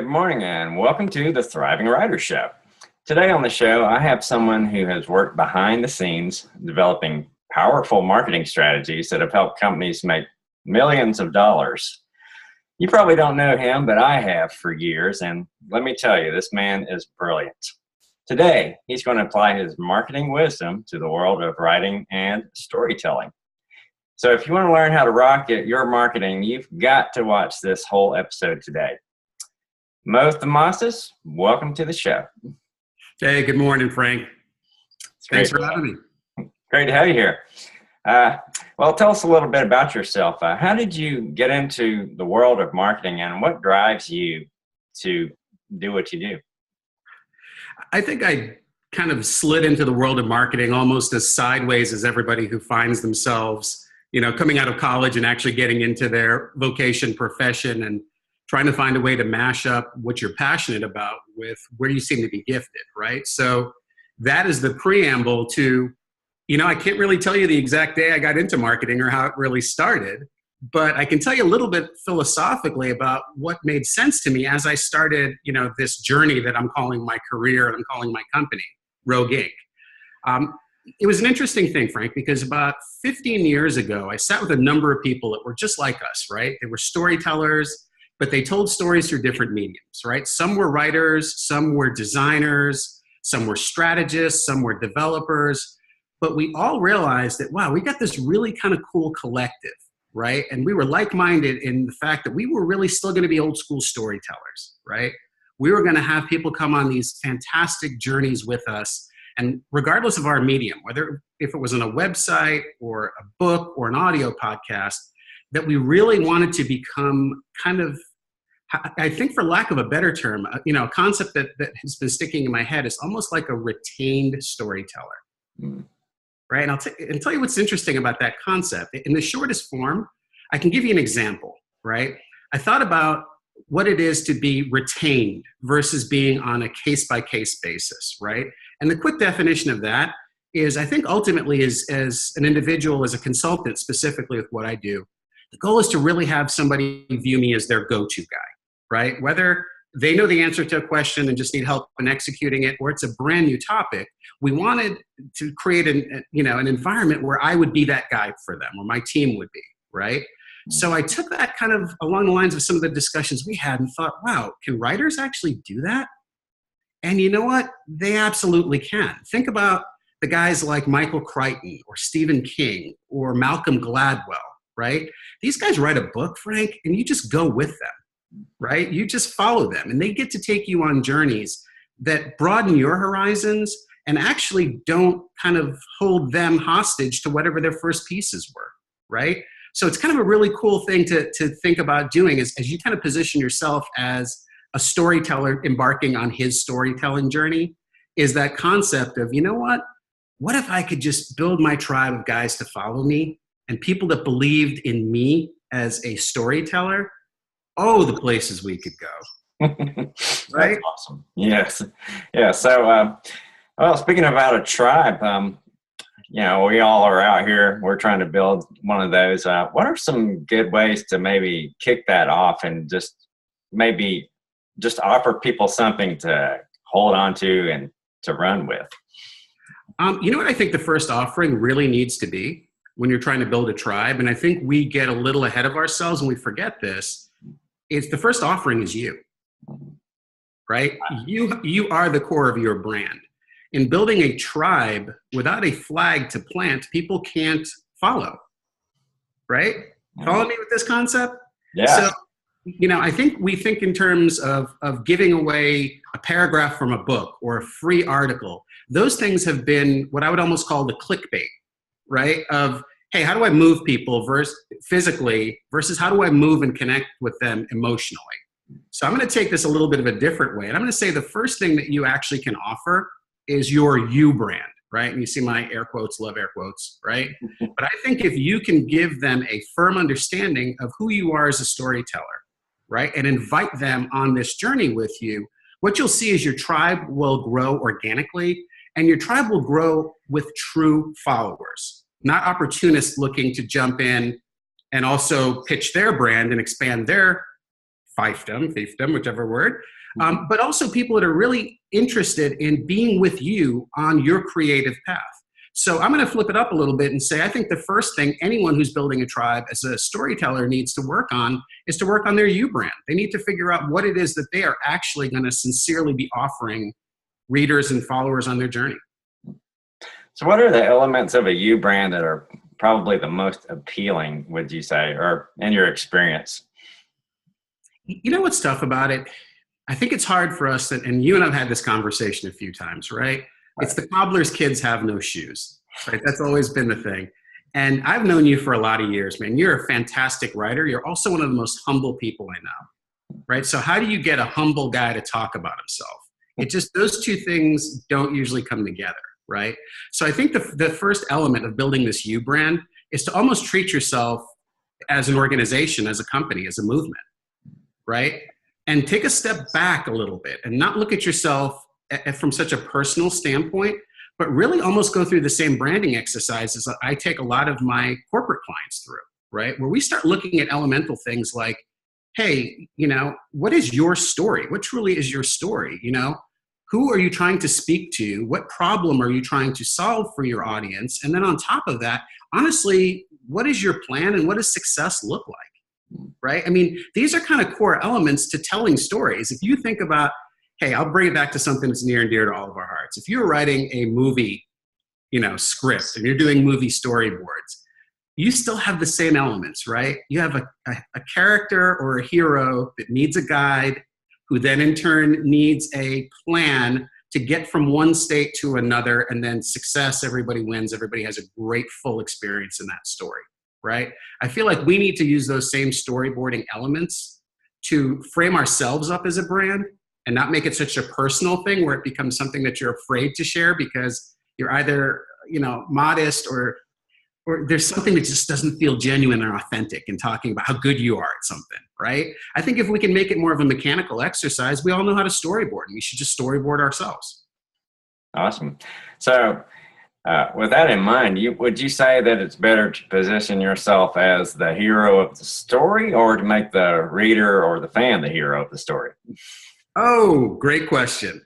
Good morning and welcome to the Thriving Writer Show. Today on the show, I have someone who has worked behind the scenes developing powerful marketing strategies that have helped companies make millions of dollars. You probably don't know him, but I have for years, and let me tell you, this man is brilliant. Today, he's going to apply his marketing wisdom to the world of writing and storytelling. So if you want to learn how to rocket your marketing, you've got to watch this whole episode today. Thomasos, welcome to the show. Hey, good morning, Frank. Thanks for having me. Great to have you here. Well, tell us a little bit about yourself. How did you get into the world of marketing and what drives you to do what you do? I think I kind of slid into the world of marketing almost as sideways as everybody who finds themselves, coming out of college and actually getting into their vocation, profession, and trying to find a way to mash up what you're passionate about with where you seem to be gifted, right? So that is the preamble to, I can't really tell you the exact day I got into marketing or how it really started, but I can tell you a little bit philosophically about what made sense to me as I started, this journey that I'm calling my career and I'm calling my company, Rogue Inc. It was an interesting thing, Frank, because about 15 years ago, I sat with a number of people that were just like us, right? They were storytellers, but they told stories through different mediums, right? Some were writers, some were designers, some were strategists, some were developers, but we all realized that, wow, we got this really kind of cool collective, right? And we were like-minded in the fact that we were really still going to be old school storytellers, right? We were going to have people come on these fantastic journeys with us, and regardless of our medium, whether if it was on a website or a book or an audio podcast, that we really wanted to become kind of, I think for lack of a better term, a concept that has been sticking in my head is almost like a retained storyteller, right? And I'll tell you what's interesting about that concept. In the shortest form, I can give you an example, right? I thought about what it is to be retained versus being on a case-by-case basis, right? And the quick definition of that is, I think ultimately as an individual, as a consultant, specifically with what I do, the goal is to really have somebody view me as their go-to guy, right? Whether they know the answer to a question and just need help in executing it, or it's a brand new topic, we wanted to create an environment where I would be that guy for them, or my team would be, right? So I took that kind of along the lines of some of the discussions we had and thought, wow, can writers actually do that? And you know what? They absolutely can. Think about the guys like Michael Crichton or Stephen King or Malcolm Gladwell, right? These guys write a book, Frank, and you just go with them, right? You just follow them, and they get to take you on journeys that broaden your horizons and actually don't kind of hold them hostage to whatever their first pieces were, right? So it's kind of a really cool thing to think about doing as you kind of position yourself as a storyteller embarking on his storytelling journey, is that concept of, what if I could just build my tribe of guys to follow me and people that believed in me as a storyteller? Oh, the places we could go. Right? That's awesome. Yes. Yeah. So, well, speaking about a tribe, we all are out here. We're trying to build one of those. What are some good ways to maybe kick that off and just offer people something to hold on to and to run with? What I think the first offering really needs to be when you're trying to build a tribe, and I think we get a little ahead of ourselves and we forget this, is the first offering is you, right? You are the core of your brand. In building a tribe, without a flag to plant, people can't follow, right? Follow me with this concept? Yeah. So, I think we think in terms of giving away a paragraph from a book or a free article. Those things have been what I would almost call the clickbait, right? Of, hey, how do I move people physically versus how do I move and connect with them emotionally? So I'm going to take this a little bit of a different way. And I'm going to say the first thing that you actually can offer is your you brand, right? And you see my air quotes, love air quotes, right? But I think if you can give them a firm understanding of who you are as a storyteller, right? And invite them on this journey with you, what you'll see is your tribe will grow organically, and your tribe will grow with true followers, not opportunists looking to jump in and also pitch their brand and expand their fiefdom, whichever word, but also people that are really interested in being with you on your creative path. So I'm going to flip it up a little bit and say, I think the first thing anyone who's building a tribe as a storyteller needs to work on is to work on their you brand. They need to figure out what it is that they are actually going to sincerely be offering readers and followers on their journey. So what are the elements of a you brand that are probably the most appealing, would you say, or in your experience? You know what's tough about it? I think it's hard for us, and you and I've had this conversation a few times, right? It's the cobbler's kids have no shoes, right? That's always been the thing. And I've known you for a lot of years, man. You're a fantastic writer. You're also one of the most humble people I know, right? So how do you get a humble guy to talk about himself? It just, those two things don't usually come together, right? So I think the first element of building this you brand is to almost treat yourself as an organization, as a company, as a movement, right? And take a step back a little bit and not look at yourself from such a personal standpoint, but really almost go through the same branding exercises that I take a lot of my corporate clients through, right? Where we start looking at elemental things like, hey, you know, what is your story? What truly is your story? You know, who are you trying to speak to? What problem are you trying to solve for your audience? And then on top of that, honestly, what is your plan and what does success look like, right? I mean, these are kind of core elements to telling stories. If you think about, hey, I'll bring it back to something that's near and dear to all of our hearts. If you're writing a movie, you know, script and you're doing movie storyboards, you still have the same elements, right? You have a character or a hero that needs a guide, who then in turn needs a plan to get from one state to another, and then success, everybody wins, everybody has a great full experience in that story, right? I feel like we need to use those same storyboarding elements to frame ourselves up as a brand and not make it such a personal thing where it becomes something that you're afraid to share because you're either, you know, modest or there's something that just doesn't feel genuine or authentic in talking about how good you are at something, right? I think if we can make it more of a mechanical exercise, we all know how to storyboard, and we should just storyboard ourselves. Awesome. So with that in mind, would you say that it's better to position yourself as the hero of the story or to make the reader or the fan the hero of the story? Oh, great question.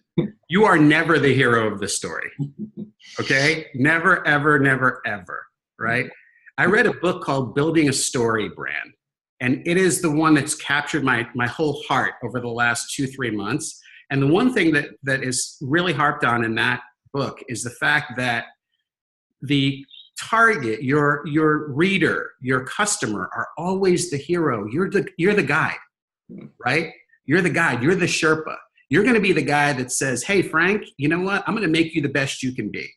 You are never the hero of the story, okay? Never, ever, never, ever, right? I read a book called Building a Story Brand, and it is the one that's captured my whole heart over the last 2-3 months. And the one thing that is really harped on in that book is the fact that the target, your reader, your customer are always the hero. You're the guide, right? You're the guide. You're the Sherpa. You're going to be the guy that says, hey, Frank, you know what? I'm going to make you the best you can be.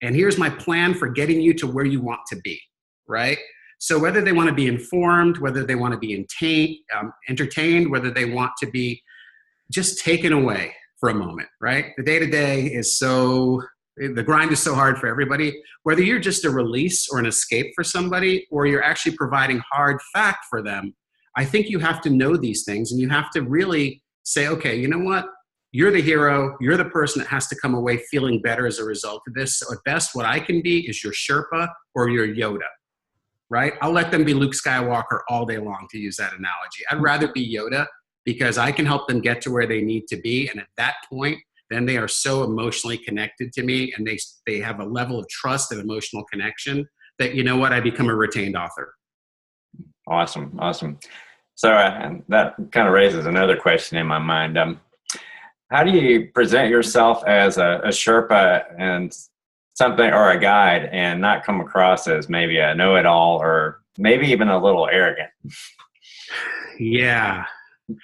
And here's my plan for getting you to where you want to be, right? So whether they want to be informed, whether they want to be entertained, whether they want to be just taken away for a moment, right? The day-to-day is the grind is so hard for everybody. Whether you're just a release or an escape for somebody, or you're actually providing hard fact for them, I think you have to know these things, and you have to really say, okay, you know what? You're the hero. You're the person that has to come away feeling better as a result of this. So at best, what I can be is your Sherpa or your Yoda, right? I'll let them be Luke Skywalker all day long, to use that analogy. I'd rather be Yoda because I can help them get to where they need to be. And at that point, then they are so emotionally connected to me, and they have a level of trust and emotional connection that, you know what, I become a retained author. Awesome. So that kind of raises another question in my mind. How do you present yourself as a Sherpa and something, or a guide, and not come across as maybe a know-it-all or maybe even a little arrogant? Yeah.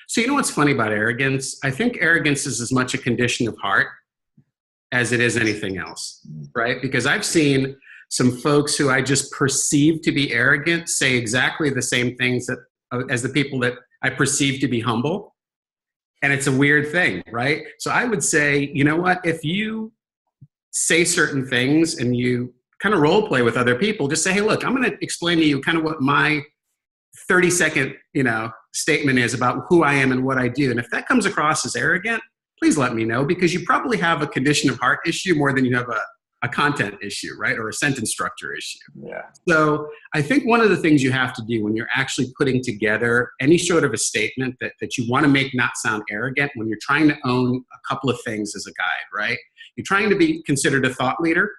So you know what's funny about arrogance? I think arrogance is as much a condition of heart as it is anything else, right? Because I've seen some folks who I just perceive to be arrogant say exactly the same things as the people that I perceive to be humble. And it's a weird thing, right? So I would say, you know what? If you say certain things and you kind of role play with other people, just say, hey, look, I'm going to explain to you kind of what my 30-second, statement is about who I am and what I do. And if that comes across as arrogant, please let me know, because you probably have a condition of heart issue more than you have a content issue, right? Or a sentence structure issue. Yeah. So I think one of the things you have to do when you're actually putting together any sort of a statement that you want to make not sound arrogant, when you're trying to own a couple of things as a guide, right? You're trying to be considered a thought leader,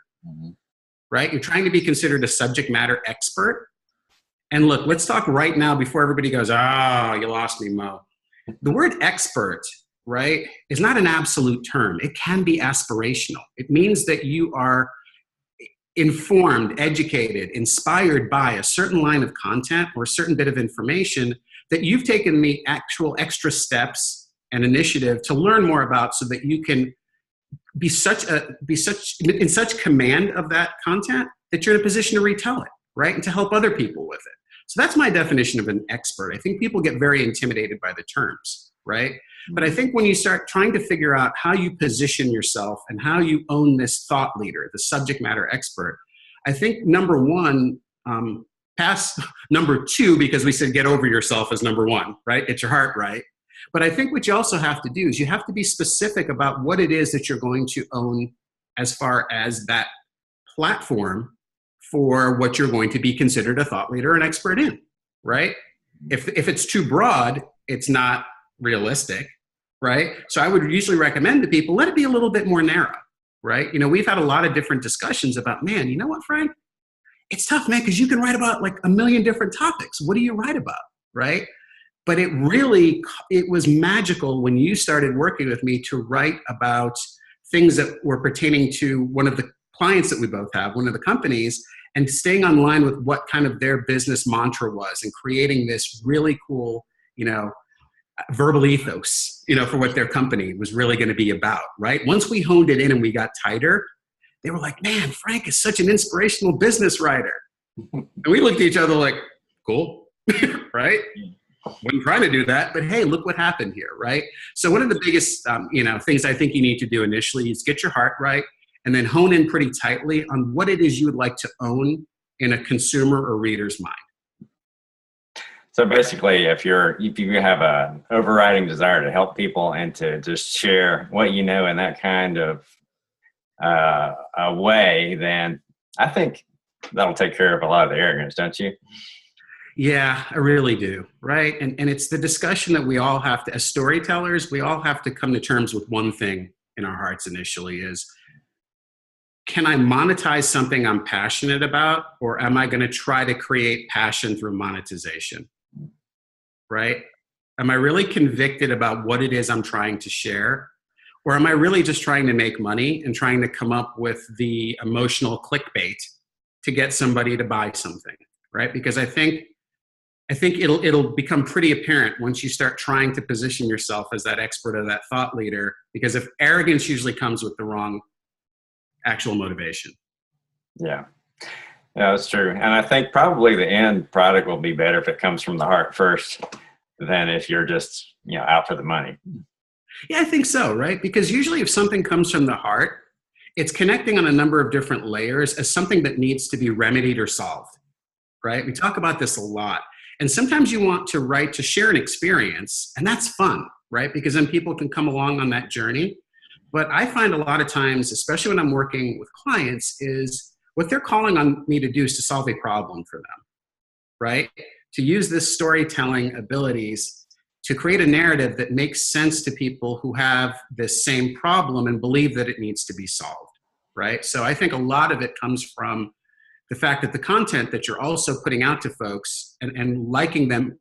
right? You're trying to be considered a subject matter expert. And look, let's talk right now before everybody goes, oh, you lost me, Mo. The word expert, right, is not an absolute term. It can be aspirational. It means that you are informed, educated, inspired by a certain line of content or a certain bit of information that you've taken the actual extra steps and initiative to learn more about, so that you can be in such command of that content that you're in a position to retell it, right, and to help other people with it. So that's my definition of an expert. I think people get very intimidated by the terms, right? But I think when you start trying to figure out how you position yourself and how you own this thought leader, the subject matter expert, I think number one, pass number two, because we said get over yourself as number one, right? Get your heart right. But I think what you also have to do is you have to be specific about what it is that you're going to own as far as that platform for what you're going to be considered a thought leader, an expert in, right? If it's too broad, it's not realistic, right? So I would usually recommend to people, let it be a little bit more narrow, right? You know, we've had a lot of different discussions about, man, you know what, Frank? It's tough, man, because you can write about like a million different topics. What do you write about, right? But it was magical when you started working with me to write about things that were pertaining to one of the clients that we both have, one of the companies, and staying on line with what kind of their business mantra was and creating this really cool, you know, verbal ethos, you know, for what their company was really going to be about, right? Once we honed it in and we got tighter, they were like, man, Frank is such an inspirational business writer. And we looked at each other like, cool, right? Wasn't trying to do that, but hey, look what happened here, right? So one of the biggest, things I think you need to do initially is get your heart right, and then hone in pretty tightly on what it is you would like to own in a consumer or reader's mind. So basically, if you have an overriding desire to help people and to just share what you know in that kind of a way, then I think that'll take care of a lot of the arrogance, don't you? Yeah, I really do, right? And it's the discussion that we all have to, as storytellers, we all have to come to terms with one thing in our hearts initially is, can I monetize something I'm passionate about, or am I going to try to create passion through monetization, right? Am I really convicted about what it is I'm trying to share, or am I really just trying to make money and trying to come up with the emotional clickbait to get somebody to buy something, right? Because I think it'll become pretty apparent once you start trying to position yourself as that expert or that thought leader, because if arrogance usually comes with the wrong actual motivation. Yeah, that's true. And I think probably the end product will be better if it comes from the heart first than if you're just, out for the money. Yeah, I think so, right? Because usually if something comes from the heart, it's connecting on a number of different layers as something that needs to be remedied or solved, right? We talk about this a lot. And sometimes you want to write to share an experience, and that's fun, right? Because then people can come along on that journey. But I find a lot of times, especially when I'm working with clients, is what they're calling on me to do is to solve a problem for them, right? To use this storytelling abilities to create a narrative that makes sense to people who have this same problem and believe that it needs to be solved, right? So I think a lot of it comes from the fact that the content that you're also putting out to folks and liking them,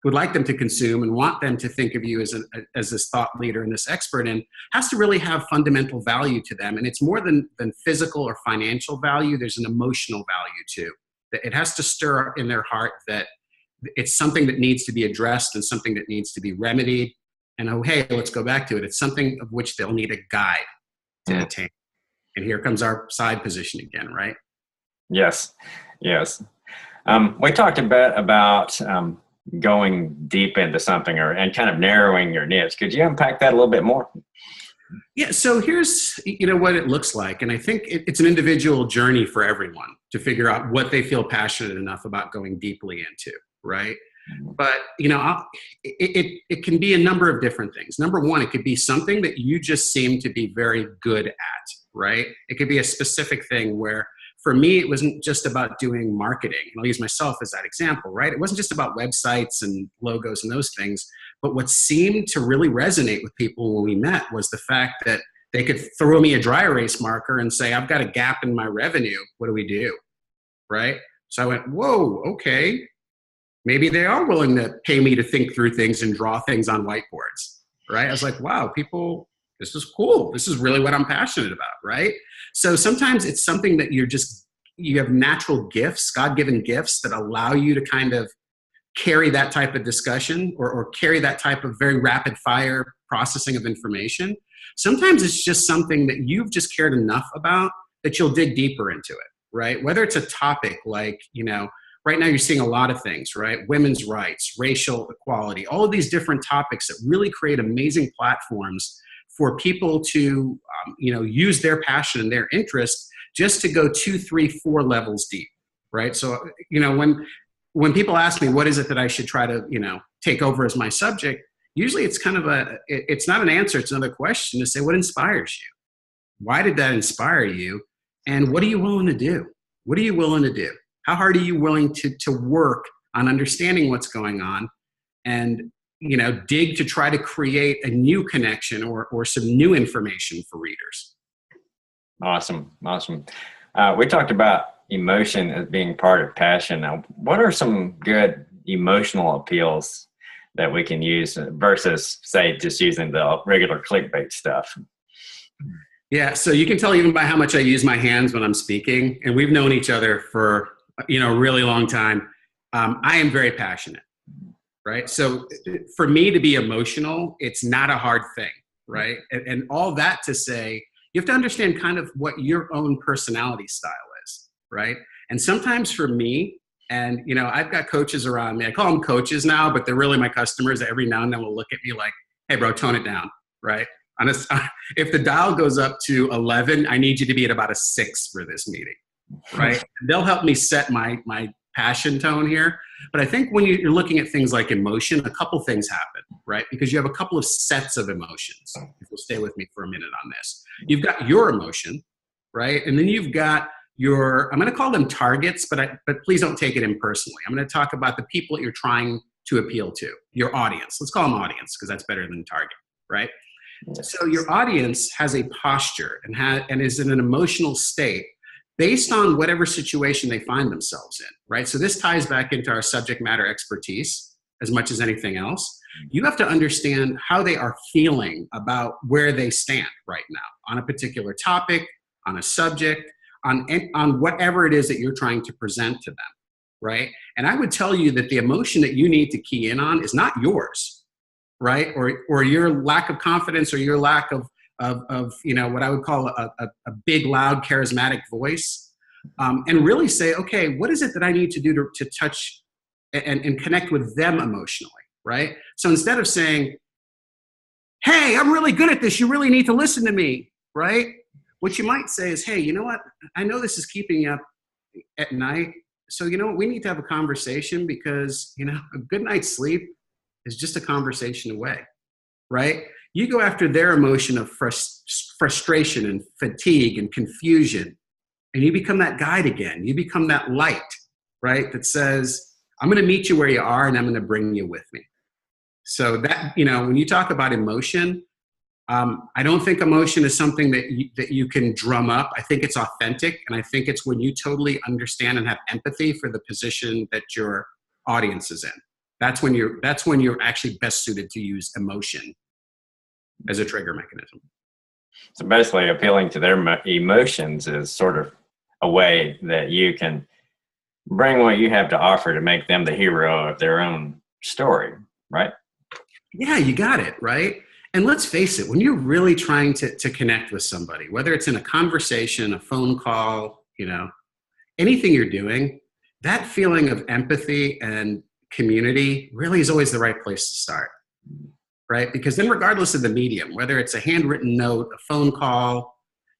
would like them to consume and want them to think of you as this thought leader and this expert in, has to really have fundamental value to them. And it's more than physical or financial value. There's an emotional value too. It has to stir up in their heart that it's something that needs to be addressed and something that needs to be remedied. And oh, hey, let's go back to it. It's something of which they'll need a guide to attain. And here comes our side position again, right? Yes. We talked a bit about going deep into something and kind of narrowing your niche. Could you unpack that a little bit more? Yeah, so here's what it looks like. And I think it's an individual journey for everyone to figure out what they feel passionate enough about going deeply into, right? But, it can be a number of different things. Number one, it could be something that you just seem to be very good at, right? It could be a specific thing where, for me, it wasn't just about doing marketing. And I'll use myself as that example, right? It wasn't just about websites and logos and those things, but what seemed to really resonate with people when we met was the fact that they could throw me a dry erase marker and say, I've got a gap in my revenue. What do we do? Right? So I went, whoa, okay. Maybe they are willing to pay me to think through things and draw things on whiteboards, right? I was like, wow, people, this is cool. This is really what I'm passionate about, right? So sometimes it's something that you have natural gifts, God-given gifts that allow you to kind of carry that type of discussion or carry that type of very rapid fire processing of information. Sometimes it's just something that you've just cared enough about that you'll dig deeper into it, right? Whether it's a topic like, right now you're seeing a lot of things, right? Women's rights, racial equality, all of these different topics that really create amazing platforms for people to, use their passion and their interest just to go 2, 3, 4 levels deep, right? So, when people ask me, what is it that I should try to, take over as my subject? Usually it's kind of it's not an answer, it's another question to say, what inspires you? Why did that inspire you? And what are you willing to do? What are you willing to do? How hard are you willing to work on understanding what's going on and, dig to try to create a new connection or some new information for readers? Awesome. We talked about emotion as being part of passion. Now, what are some good emotional appeals that we can use versus, say, just using the regular clickbait stuff? Yeah, so you can tell even by how much I use my hands when I'm speaking, and we've known each other for a really long time. I am very passionate, right? So for me to be emotional, it's not a hard thing, right? And all that to say, you have to understand kind of what your own personality style is, right? And sometimes for me, and I've got coaches around me. I call them coaches now, but they're really my customers. Every now and then will look at me like, "Hey, bro, tone it down," right? If the dial goes up to 11, I need you to be at about a 6 for this meeting, right? They'll help me set my passion tone here. But I think when you're looking at things like emotion, a couple things happen, right? Because you have a couple of sets of emotions. If you'll stay with me for a minute on this. You've got your emotion, right? And then you've got I'm going to call them targets, but please don't take it impersonally. I'm going to talk about the people that you're trying to appeal to, your audience. Let's call them audience because that's better than target, right? So your audience has a posture and is in an emotional state based on whatever situation they find themselves in, right? So this ties back into our subject matter expertise as much as anything else. You have to understand how they are feeling about where they stand right now on a particular topic, on a subject, on whatever it is that you're trying to present to them, right? And I would tell you that the emotion that you need to key in on is not yours, right? Or your lack of confidence or your lack of what I would call a big, loud, charismatic voice, and really say, okay, what is it that I need to do to touch and connect with them emotionally, right? So instead of saying, hey, I'm really good at this, you really need to listen to me, right? What you might say is, hey, you know what? I know this is keeping you up at night. So you know what? We need to have a conversation because, a good night's sleep is just a conversation away, right? You go after their emotion of frustration and fatigue and confusion, and you become that guide again. You become that light, right? That says, I'm going to meet you where you are and I'm going to bring you with me. So that, when you talk about emotion, I don't think emotion is something that you can drum up. I think it's authentic, and I think it's when you totally understand and have empathy for the position that your audience is in. That's when you're actually best suited to use emotion as a trigger mechanism. So basically, appealing to their emotions is sort of a way that you can bring what you have to offer to make them the hero of their own story, right? Yeah, you got it, right? And let's face it, when you're really trying to connect with somebody, whether it's in a conversation, a phone call, anything you're doing, that feeling of empathy and community really is always the right place to start, right? Because then regardless of the medium, whether it's a handwritten note, a phone call,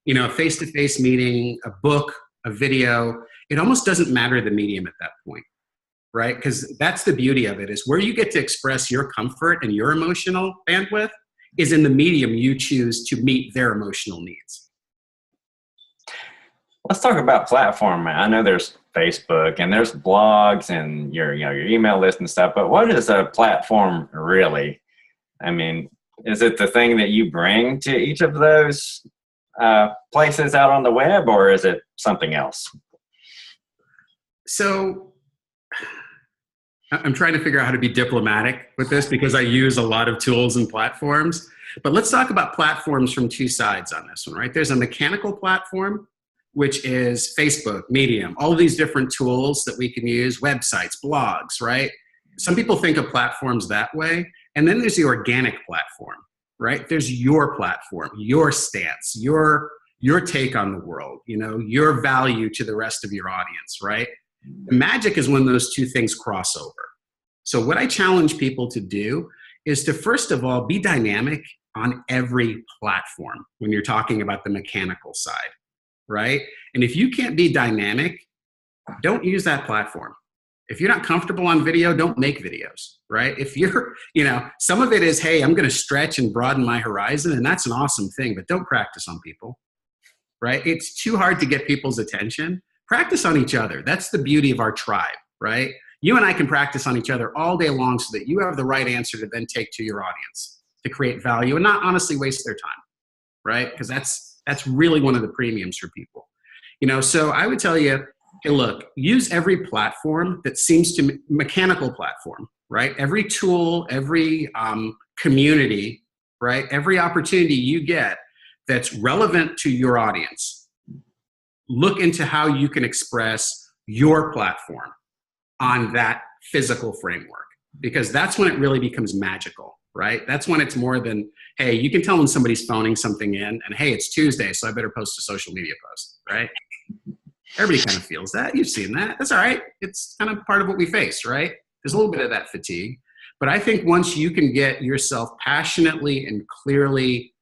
a face-to-face meeting, a book, a video, it almost doesn't matter the medium at that point, right? Because that's the beauty of it, is where you get to express your comfort and your emotional bandwidth is in the medium you choose to meet their emotional needs. Let's talk about platform. I know there's Facebook and there's blogs and your email list and stuff, but what is a platform really? I mean, is it the thing that you bring to each of those places out on the web, or is it something else? So I'm trying to figure out how to be diplomatic with this because I use a lot of tools and platforms. But let's talk about platforms from two sides on this one, right? There's a mechanical platform, which is Facebook, Medium, all of these different tools that we can use, websites, blogs, right? Some people think of platforms that way. And then there's the organic platform, right? There's your platform, your stance, your take on the world, your value to the rest of your audience, right? The magic is when those two things cross over. So what I challenge people to do is to, first of all, be dynamic on every platform when you're talking about the mechanical side, right? And if you can't be dynamic, don't use that platform. If you're not comfortable on video, don't make videos, right? If you're, some of it is, hey, I'm going to stretch and broaden my horizon, and that's an awesome thing, but don't practice on people, right? It's too hard to get people's attention. Practice on each other. That's the beauty of our tribe, right? You and I can practice on each other all day long so that you have the right answer to then take to your audience to create value and not honestly waste their time, right? Because that's really one of the premiums for people. So I would tell you, hey, look, use every platform that seems to mechanical platform, right? Every tool, every community, right? Every opportunity you get that's relevant to your audience. Look into how you can express your platform on that physical framework, because that's when it really becomes magical, right? That's when it's more than, hey, you can tell when somebody's phoning something in and, hey, it's Tuesday, so I better post a social media post, right? Everybody kind of feels that. You've seen that. That's all right. It's kind of part of what we face, right? There's a little bit of that fatigue. But I think once you can get yourself passionately and clearly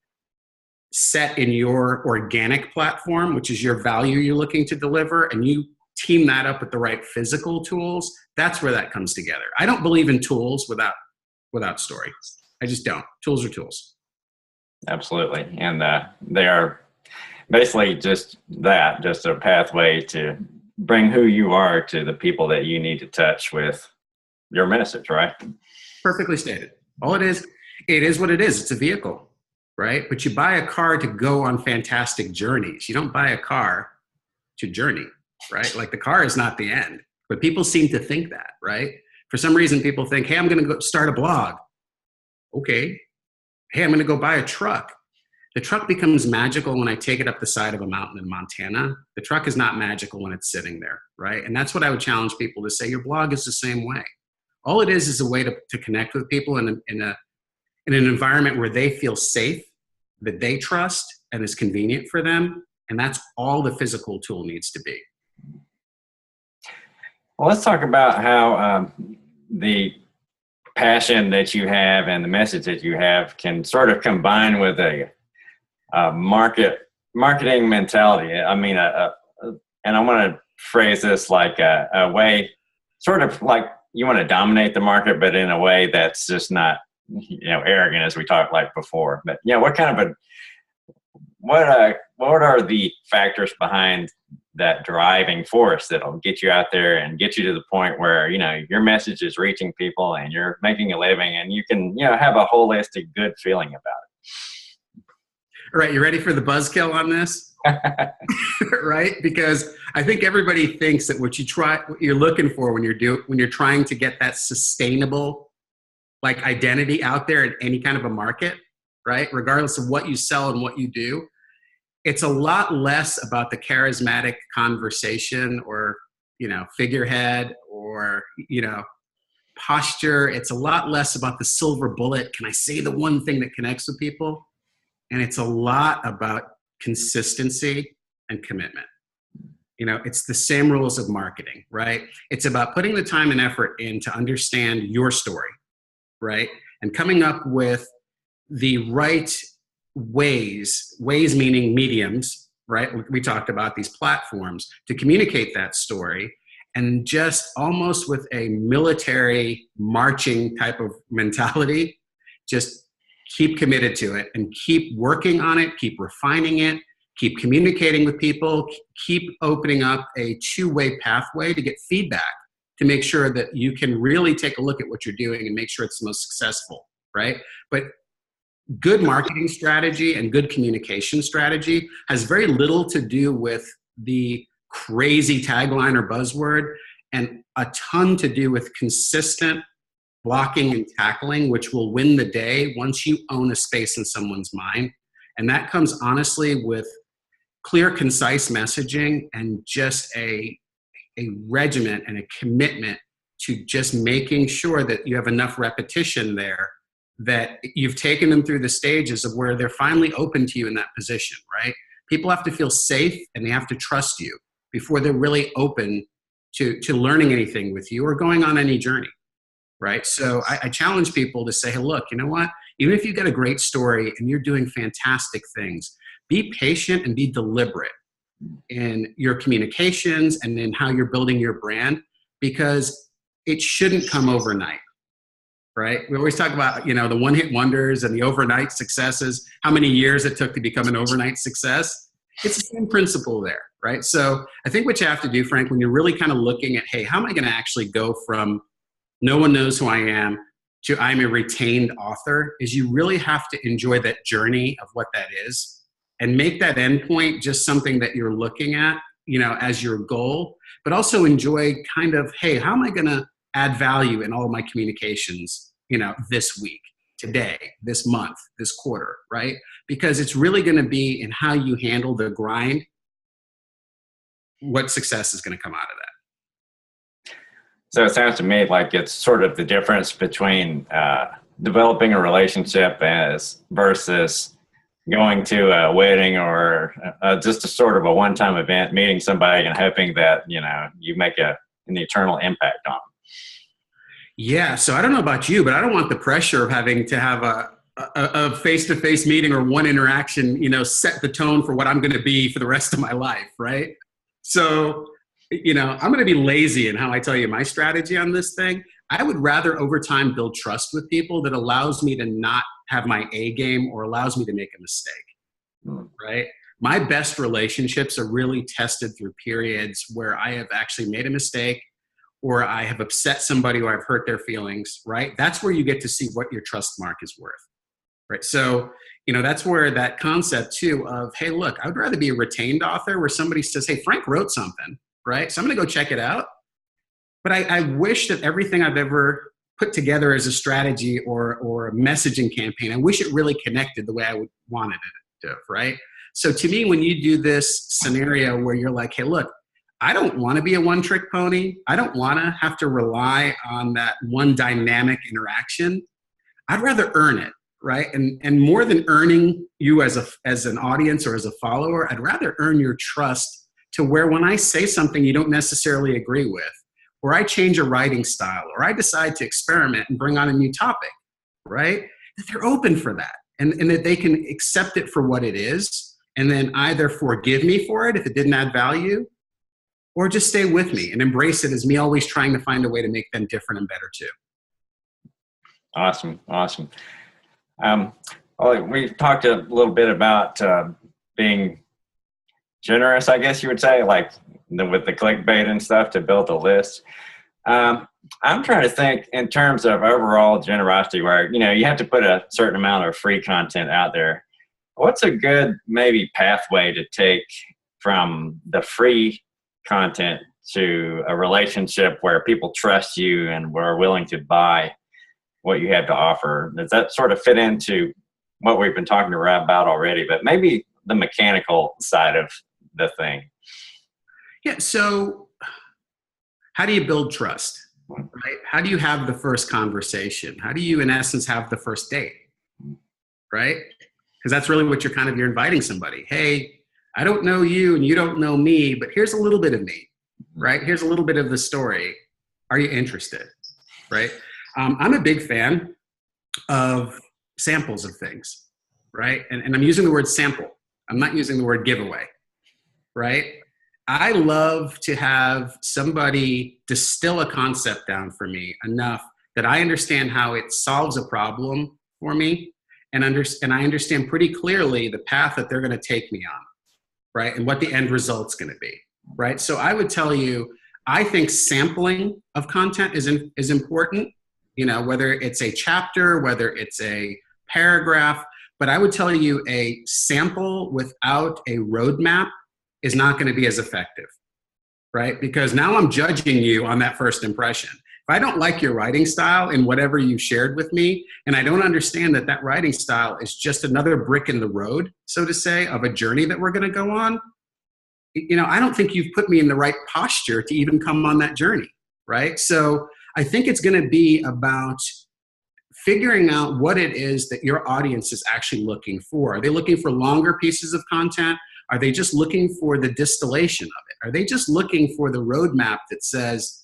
set in your organic platform, which is your value you're looking to deliver, and you team that up with the right physical tools, that's where that comes together. I don't believe in tools without story. I just don't. Tools are tools. Absolutely. And they are basically just a pathway to bring who you are to the people that you need to touch with your message, right? Perfectly stated. All it is what it is. It's a vehicle, right? But you buy a car to go on fantastic journeys. You don't buy a car to journey, right? Like the car is not the end, but people seem to think that, right? For some reason, people think, hey, I'm going to go start a blog. Okay. Hey, I'm going to go buy a truck. The truck becomes magical when I take it up the side of a mountain in Montana. The truck is not magical when it's sitting there, right? And that's what I would challenge people to say. Your blog is the same way. All it is a way to connect with people in an environment where they feel safe, that they trust, and is convenient for them. And that's all the physical tool needs to be. Well, let's talk about how the passion that you have and the message that you have can sort of combine with a marketing mentality. I mean, and I want to phrase this like a way, sort of like you want to dominate the market, but in a way that's just not, arrogant, as we talked like before. But what kind of what are the factors behind that driving force that'll get you out there and get you to the point where your message is reaching people and you're making a living and you can have a holistic good feeling about it? All right, you ready for the buzzkill on this? Right? Because I think everybody thinks that what you're looking for when you're trying to get that sustainable identity out there in any kind of a market, right? Regardless of what you sell and what you do, it's a lot less about the charismatic conversation or figurehead or posture. It's a lot less about the silver bullet. Can I say the one thing that connects with people? And it's a lot about consistency and commitment. It's the same rules of marketing, right? It's about putting the time and effort in to understand your story, right? And coming up with the right ways meaning mediums, right? We talked about these platforms to communicate that story, and just almost with a military marching type of mentality, just keep committed to it and keep working on it, keep refining it, keep communicating with people, keep opening up a two-way pathway to get feedback, to make sure that you can really take a look at what you're doing and make sure it's the most successful, right? But good marketing strategy and good communication strategy has very little to do with the crazy tagline or buzzword, and a ton to do with consistent blocking and tackling, which will win the day once you own a space in someone's mind. And that comes honestly with clear, concise messaging and just a regiment and a commitment to just making sure that you have enough repetition there, that you've taken them through the stages of where they're finally open to you in that position, right? People have to feel safe and they have to trust you before they're really open to learning anything with you or going on any journey, right? So I challenge people to say, hey, look, you know what? Even if you've got a great story and you're doing fantastic things, be patient and be deliberate in your communications and in how you're building your brand, because it shouldn't come overnight, right? We always talk about, you know, the one-hit wonders and the overnight successes, how many years it took to become an overnight success. It's the same principle there, right? So I think what you have to do, Frank, when you're really kind of looking at, hey, how am I going to actually go from no one knows who I am to I'm a retained author, is you really have to enjoy that journey of what that is and make that endpoint just something that you're looking at, you know, as your goal, but also enjoy kind of, hey, how am I going to add value in all of my communications, you know, this week, today, this month, this quarter, right? Because it's really going to be in how you handle the grind, what success is going to come out of that. So it sounds to me like it's sort of the difference between developing a relationship versus going to a wedding or just a sort of a one-time event, meeting somebody and hoping that, you know, you make an eternal impact on them. Yeah. So I don't know about you, but I don't want the pressure of having to have a face-to-face meeting or one interaction, you know, set the tone for what I'm going to be for the rest of my life. Right. So, you know, I'm going to be lazy in how I tell you my strategy on this thing. I would rather over time build trust with people that allows me to not have my A game or allows me to make a mistake. Right. My best relationships are really tested through periods where I have actually made a mistake or I have upset somebody or I've hurt their feelings, right? That's where you get to see what your trust mark is worth, right? So, you know, that's where that concept too of, hey, look, I would rather be a retained author where somebody says, hey, Frank wrote something, right? So I'm gonna go check it out. But I wish that everything I've ever put together as a strategy or a messaging campaign, I wish it really connected the way I wanted it to, right? So to me, when you do this scenario where you're like, hey, look, I don't want to be a one-trick pony. I don't want to have to rely on that one dynamic interaction. I'd rather earn it, right? And more than earning you as an audience or as a follower, I'd rather earn your trust to where when I say something you don't necessarily agree with, or I change a writing style, or I decide to experiment and bring on a new topic, right? That they're open for that and that they can accept it for what it is and then either forgive me for it if it didn't add value, or just stay with me and embrace it as me always trying to find a way to make them different and better too. Awesome. Well, we've talked a little bit about being generous, I guess you would say, like with the clickbait and stuff to build a list. I'm trying to think in terms of overall generosity where, you know, you have to put a certain amount of free content out there. What's a good maybe pathway to take from the free content to a relationship where people trust you and are willing to buy what you have to offer? Does that sort of fit into what we've been talking about already, but maybe the mechanical side of the thing? Yeah. So how do you build trust, right? How do you have the first conversation? How do you, in essence, have the first date, right? Because that's really what you're inviting somebody. Hey, I don't know you and you don't know me, but here's a little bit of me, right? Here's a little bit of the story. Are you interested, right? I'm a big fan of samples of things, right? And I'm using the word sample. I'm not using the word giveaway, right? I love to have somebody distill a concept down for me enough that I understand how it solves a problem for me and I understand pretty clearly the path that they're going to take me on. right? And what the end result's going to be, right? So I would tell you, I think sampling of content is important, whether it's a chapter, whether it's a paragraph, but I would tell you a sample without a roadmap is not going to be as effective, right? Because now I'm judging you on that first impression. If I don't like your writing style and whatever you shared with me, and I don't understand that writing style is just another brick in the road, so to say, of a journey that we're going to go on, I don't think you've put me in the right posture to even come on that journey, right? So I think it's going to be about figuring out what it is that your audience is actually looking for. Are they looking for longer pieces of content? Are they just looking for the distillation of it? Are they just looking for the roadmap that says,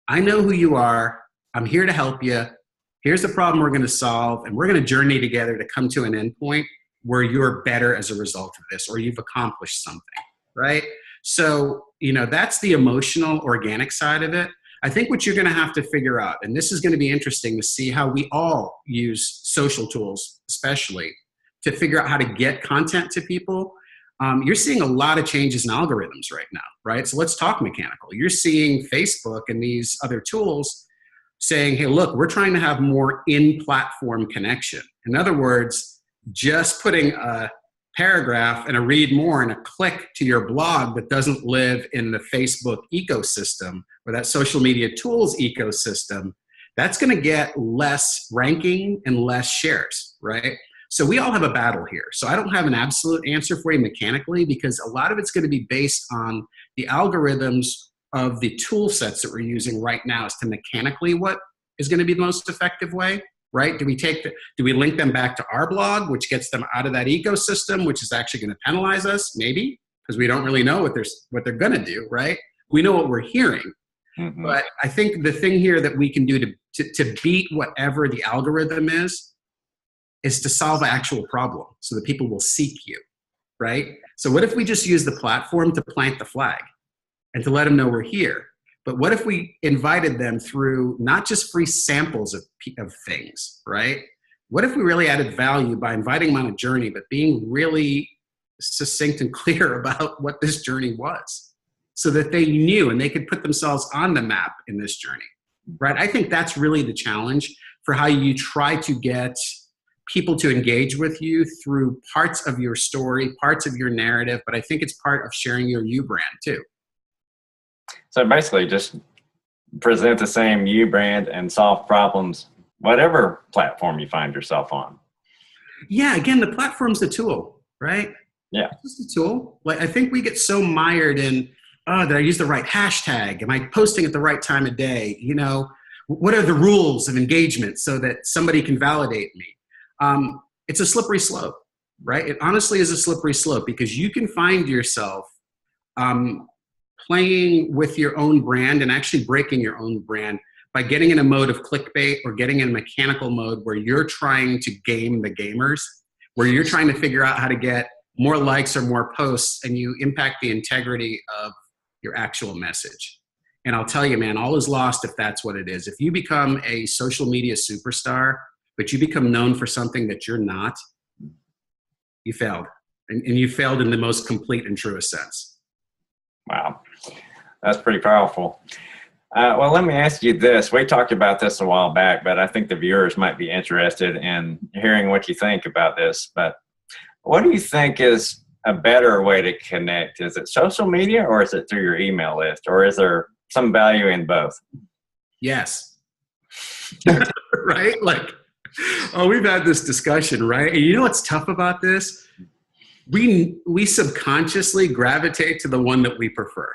I know who you are, I'm here to help you, here's the problem we're going to solve, and we're going to journey together to come to an endpoint where you're better as a result of this, or you've accomplished something, right? So, that's the emotional, organic side of it. I think what you're going to have to figure out, and this is going to be interesting to see how we all use social tools, especially, to figure out how to get content to people. You're seeing a lot of changes in algorithms right now, right? So let's talk mechanical. You're seeing Facebook and these other tools saying, hey, look, we're trying to have more in-platform connection. In other words, just putting a paragraph and a read more and a click to your blog that doesn't live in the Facebook ecosystem or that social media tools ecosystem, that's going to get less ranking and less shares, right? So we all have a battle here. So I don't have an absolute answer for you mechanically, because a lot of it's going to be based on the algorithms of the tool sets that we're using right now as to mechanically what is going to be the most effective way, right? Do we link them back to our blog, which gets them out of that ecosystem, which is actually going to penalize us? Maybe, because we don't really know what they're going to do, right? We know what we're hearing. Mm-hmm. But I think the thing here that we can do to beat whatever the algorithm is to solve an actual problem so that people will seek you, right? So what if we just use the platform to plant the flag and to let them know we're here? But what if we invited them through not just free samples of things, right? What if we really added value by inviting them on a journey, but being really succinct and clear about what this journey was so that they knew and they could put themselves on the map in this journey, right? I think that's really the challenge for how you try to get people to engage with you through parts of your story, parts of your narrative, but I think it's part of sharing your you brand too. So basically just present the same you brand and solve problems, whatever platform you find yourself on. Yeah, again, the platform's the tool, right? Yeah. It's just a tool. Like, I think we get so mired in, oh, did I use the right hashtag? Am I posting at the right time of day? What are the rules of engagement so that somebody can validate me? It's a slippery slope, right? It honestly is a slippery slope because you can find yourself playing with your own brand and actually breaking your own brand by getting in a mode of clickbait or getting in a mechanical mode where you're trying to game the gamers, where you're trying to figure out how to get more likes or more posts, and you impact the integrity of your actual message. And I'll tell you, man, all is lost if that's what it is. If you become a social media superstar, but you become known for something that you're not, you failed. And you failed in the most complete and truest sense. Wow. That's pretty powerful. Well, let me ask you this. We talked about this a while back, but I think the viewers might be interested in hearing what you think about this. But what do you think is a better way to connect? Is it social media or is it through your email list? Or is there some value in both? Yes. Right? We've had this discussion, right? And you know what's tough about this? We subconsciously gravitate to the one that we prefer,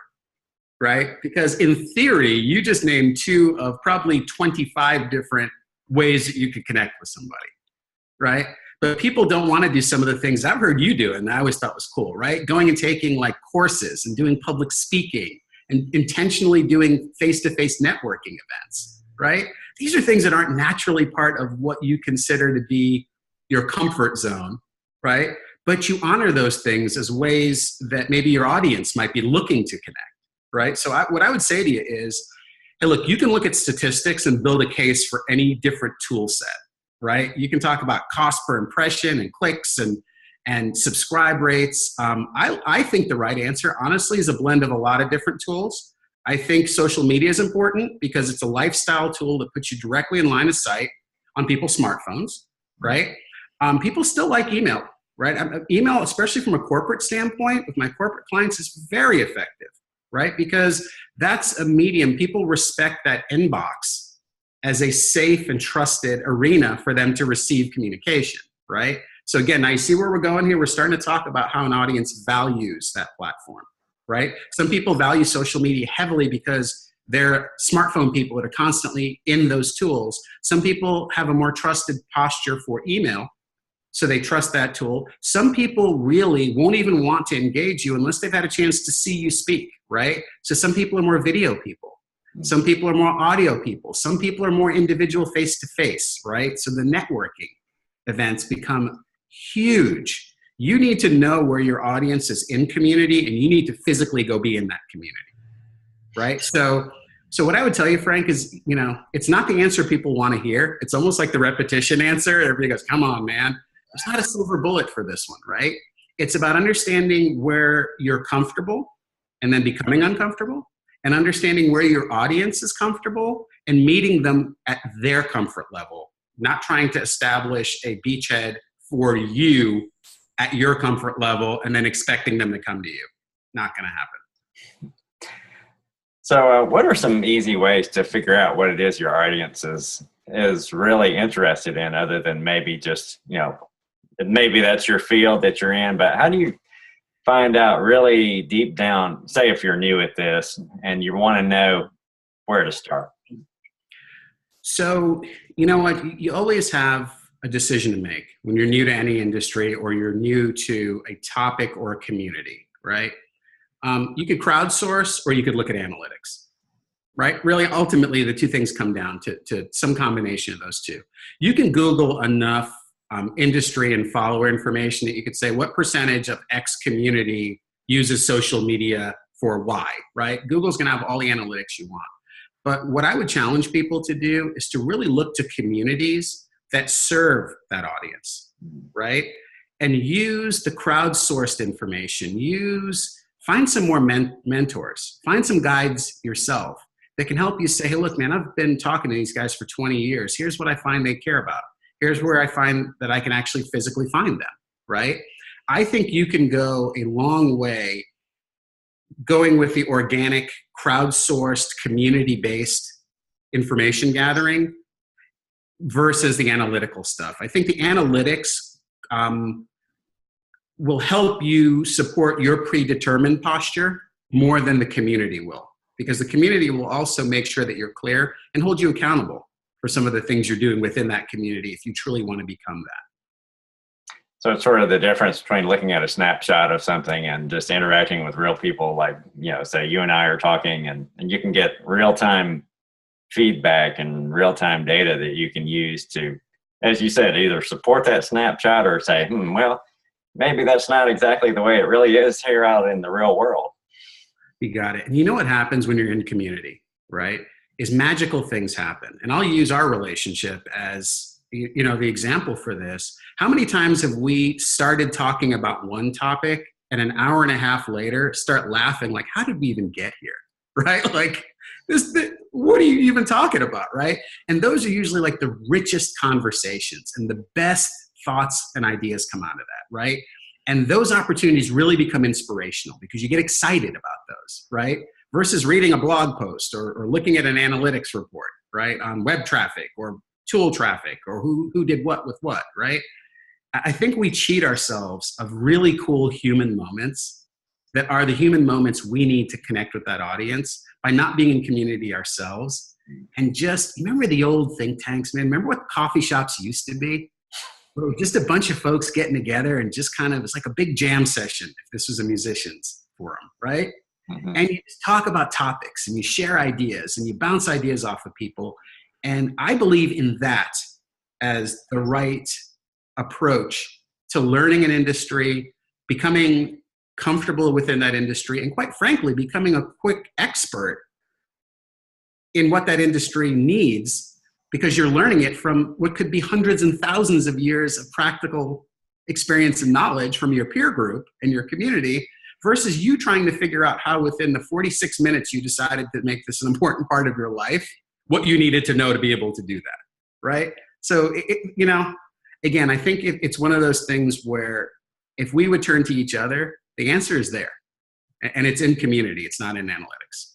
right? Because in theory, you just named 2 of probably 25 different ways that you could connect with somebody, right? But people don't want to do some of the things I've heard you do, and I always thought was cool, right? Going and taking courses and doing public speaking and intentionally doing face-to-face networking events, right? These are things that aren't naturally part of what you consider to be your comfort zone, right? But you honor those things as ways that maybe your audience might be looking to connect, right? So what I would say to you is, hey, look, you can look at statistics and build a case for any different tool set, right? You can talk about cost per impression and clicks and and subscribe rates. I think the right answer, honestly, is a blend of a lot of different tools. I think social media is important because it's a lifestyle tool that puts you directly in line of sight on people's smartphones, right? People still like email, right? Email, especially from a corporate standpoint, with my corporate clients, is very effective, right? Because that's a medium. People respect that inbox as a safe and trusted arena for them to receive communication, right? So again, now you see where we're going here. We're starting to talk about how an audience values that platform, right? Some people value social media heavily because they're smartphone people that are constantly in those tools. Some people have a more trusted posture for email, so they trust that tool. Some people really won't even want to engage you unless they've had a chance to see you speak, right? So some people are more video people. Some people are more audio people. Some people are more individual face-to-face, right? So the networking events become huge. You need to know where your audience is in community, and you need to physically go be in that community, right? So what I would tell you, Frank, is, it's not the answer people want to hear. It's almost like the repetition answer. Everybody goes, come on, man. There's not a silver bullet for this one, right? It's about understanding where you're comfortable and then becoming uncomfortable, and understanding where your audience is comfortable and meeting them at their comfort level, not trying to establish a beachhead for you at your comfort level and then expecting them to come to you. Not going to happen. So what are some easy ways to figure out what it is your audience is really interested in, other than maybe just, maybe that's your field that you're in, but how do you find out really deep down, say if you're new at this and you want to know where to start? So, you know what, you always have a decision to make when you're new to any industry or you're new to a topic or a community, right? You could crowdsource or you could look at analytics, right? Really, ultimately, the two things come down to some combination of those two. You can Google enough industry and follower information that you could say, what percentage of X community uses social media for Y, right? Google's going to have all the analytics you want. But what I would challenge people to do is to really look to communities that serve that audience, right? And use the crowdsourced information. Find some more mentors. Find some guides yourself that can help you say, hey, look, man, I've been talking to these guys for 20 years. Here's what I find they care about. Here's where I find that I can actually physically find them, right? I think you can go a long way going with the organic, crowdsourced, community-based information gathering versus the analytical stuff. I think the analytics will help you support your predetermined posture more than the community will, because the community will also make sure that you're clear and hold you accountable for some of the things you're doing within that community if you truly want to become that. So it's sort of the difference between looking at a snapshot of something and just interacting with real people, like, say you and I are talking, and you can get real-time feedback and real-time data that you can use to, as you said, either support that snapshot or say, well, maybe that's not exactly the way it really is here out in the real world. You got it. And you know what happens when you're in community, right? Is magical things happen. And I'll use our relationship as, the example for this. How many times have we started talking about one topic and an hour and a half later start laughing like, how did we even get here? Right? Like, what are you even talking about, right? And those are usually like the richest conversations, and the best thoughts and ideas come out of that, right? And those opportunities really become inspirational because you get excited about those, right? Versus reading a blog post or looking at an analytics report, right? On web traffic or tool traffic or who did what with what, right? I think we cheat ourselves of really cool human moments that are the human moments we need to connect with that audience by not being in community ourselves. And just remember the old think tanks, man. Remember what coffee shops used to be? Just a bunch of folks getting together and just kind of, it's like a big jam session if this was a musician's forum, right? Mm-hmm. And you just talk about topics and you share ideas and you bounce ideas off of people. And I believe in that as the right approach to learning an industry, becoming comfortable within that industry, and quite frankly, becoming a quick expert in what that industry needs, because you're learning it from what could be hundreds and thousands of years of practical experience and knowledge from your peer group and your community versus you trying to figure out how within the 46 minutes you decided to make this an important part of your life, what you needed to know to be able to do that, right? So, again, I think it's one of those things where if we would turn to each other, the answer is there. And it's in community. It's not in analytics.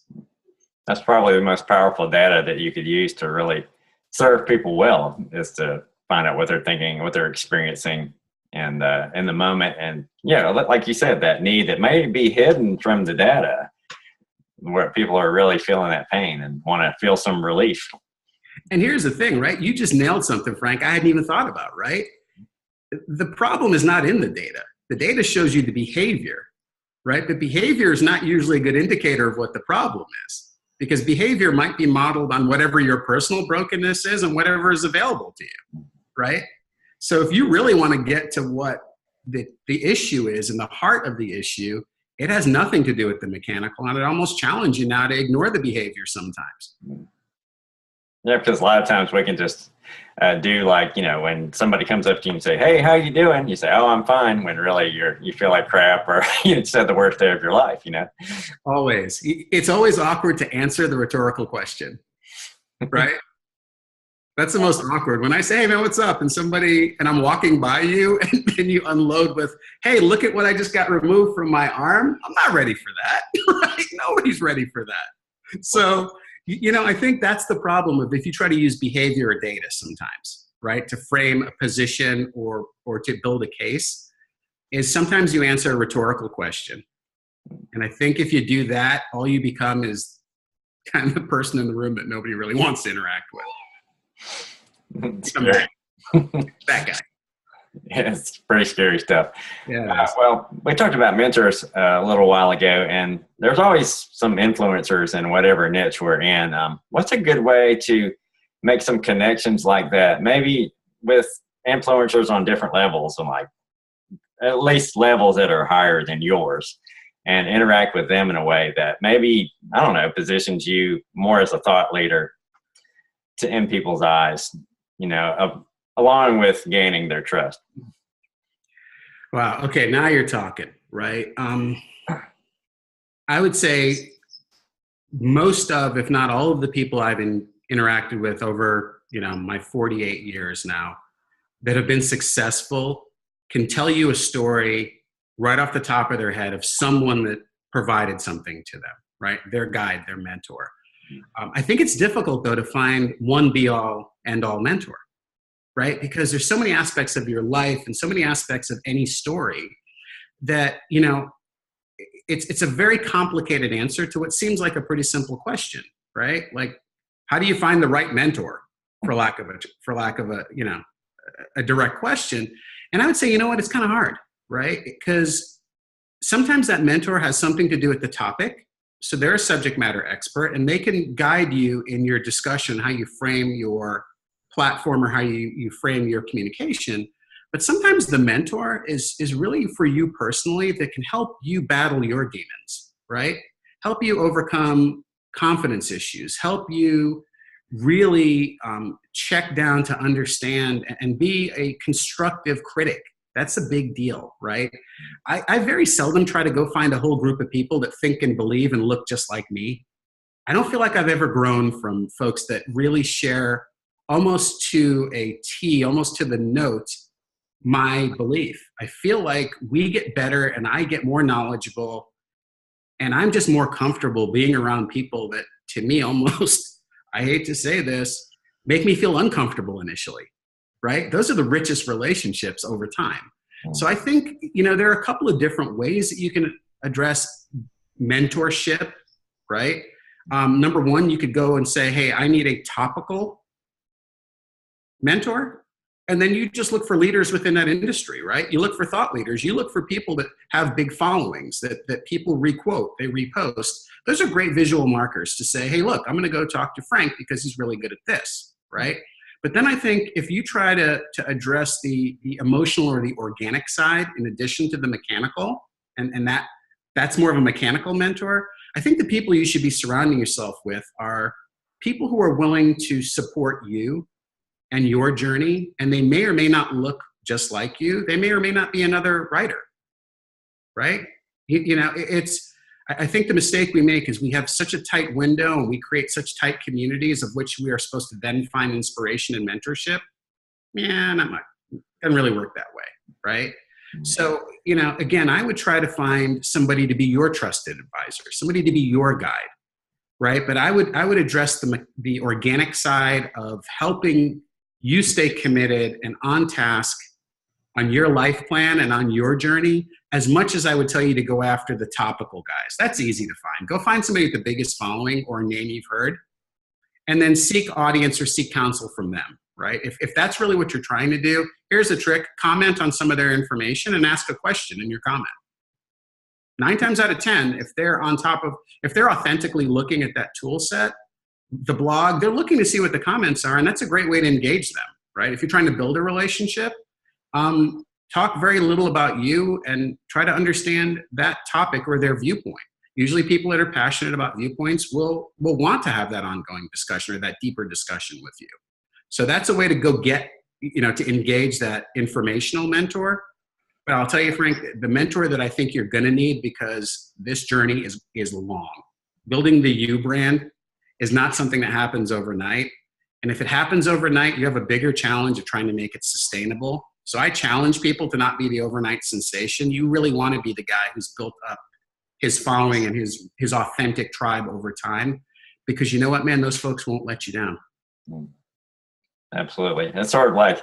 That's probably the most powerful data that you could use to really serve people well, is to find out what they're thinking, what they're experiencing, and in the moment. And like you said, that need that may be hidden from the data, where people are really feeling that pain and want to feel some relief. And here's the thing, right? You just nailed something, Frank, I hadn't even thought about, right? The problem is not in the data. The data shows you the behavior, right? But behavior is not usually a good indicator of what the problem is, because behavior might be modeled on whatever your personal brokenness is and whatever is available to you, right? So if you really want to get to what the issue is and the heart of the issue, it has nothing to do with the mechanical, and it almost challenge you now to ignore the behavior sometimes. Yeah, because a lot of times we can just do like, when somebody comes up to you and say, "Hey, how you doing?" You say, "Oh, I'm fine," when really you feel like crap, or you said the worst day of your life, Always. It's always awkward to answer the rhetorical question, right? That's the most awkward. When I say, "Hey man, what's up?" and I'm walking by you and then you unload with, "Hey, look at what I just got removed from my arm." I'm not ready for that, right? Nobody's ready for that. So, I think that's the problem of if you try to use behavior or data sometimes, right, to frame a position or to build a case, is sometimes you answer a rhetorical question. And I think if you do that, all you become is kind of the person in the room that nobody really wants to interact with. That guy. Yeah, it's pretty scary stuff. Yeah. Well, we talked about mentors a little while ago, and there's always some influencers in whatever niche we're in. What's a good way to make some connections like that? Maybe with influencers on different levels, and like at least levels that are higher than yours, and interact with them in a way that maybe, I don't know, positions you more as a thought leader in people's eyes, along with gaining their trust. Wow. Okay. Now you're talking, right? I would say most of, if not all of the people I've interacted with over, my 48 years now that have been successful can tell you a story right off the top of their head of someone that provided something to them, right? Their guide, their mentor. I think it's difficult though to find one be all end all mentor, right? Because there's so many aspects of your life and so many aspects of any story that, it's a very complicated answer to what seems like a pretty simple question, right? Like, how do you find the right mentor, for lack of a direct question? And I would say, it's kind of hard, right? Because sometimes that mentor has something to do with the topic. So they're a subject matter expert and they can guide you in your discussion, how you frame your platform or how you frame your communication. But sometimes the mentor is really for you personally that can help you battle your demons, right? Help you overcome confidence issues, help you really check down to understand and be a constructive critic. That's a big deal, right? I very seldom try to go find a whole group of people that think and believe and look just like me. I don't feel like I've ever grown from folks that really share almost to a T, almost to the note, my belief. I feel like we get better and I get more knowledgeable and I'm just more comfortable being around people that, to me, almost, I hate to say this, make me feel uncomfortable initially, right? Those are the richest relationships over time. So I think, there are a couple of different ways that you can address mentorship, right? Number one, you could go and say, hey, I need a topical mentor. And then you just look for leaders within that industry, right? You look for thought leaders. You look for people that have big followings, that people requote, they repost. Those are great visual markers to say, hey, look, I'm going to go talk to Frank because he's really good at this, right? But then I think if you try to address the emotional or the organic side in addition to the mechanical, and that's more of a mechanical mentor, I think the people you should be surrounding yourself with are people who are willing to support you and your journey, and they may or may not look just like you. They may or may not be another writer, right? I think the mistake we make is we have such a tight window and we create such tight communities of which we are supposed to then find inspiration and mentorship. Yeah, doesn't really work that way, right? So, again, I would try to find somebody to be your trusted advisor, somebody to be your guide, right? But I would address the organic side of helping you stay committed and on task on your life plan and on your journey, as much as I would tell you to go after the topical guys. That's easy to find. Go find somebody with the biggest following or a name you've heard, and then seek audience or seek counsel from them, right? If that's really what you're trying to do, here's a trick. Comment on some of their information and ask a question in your comment. 9 times out of 10, if they're authentically looking at that tool set, the blog, they're looking to see what the comments are, and that's a great way to engage them, right? If you're trying to build a relationship, talk very little about you and try to understand that topic or their viewpoint. Usually people that are passionate about viewpoints will want to have that ongoing discussion or that deeper discussion with you. So that's a way to go get, to engage that informational mentor. But I'll tell you, Frank, the mentor that I think you're going to need, because this journey is long. Building the you brand is not something that happens overnight. And if it happens overnight, you have a bigger challenge of trying to make it sustainable. So I challenge people to not be the overnight sensation. You really want to be the guy who's built up his following and his authentic tribe over time, because you know what, man, those folks won't let you down. Absolutely. It's sort of like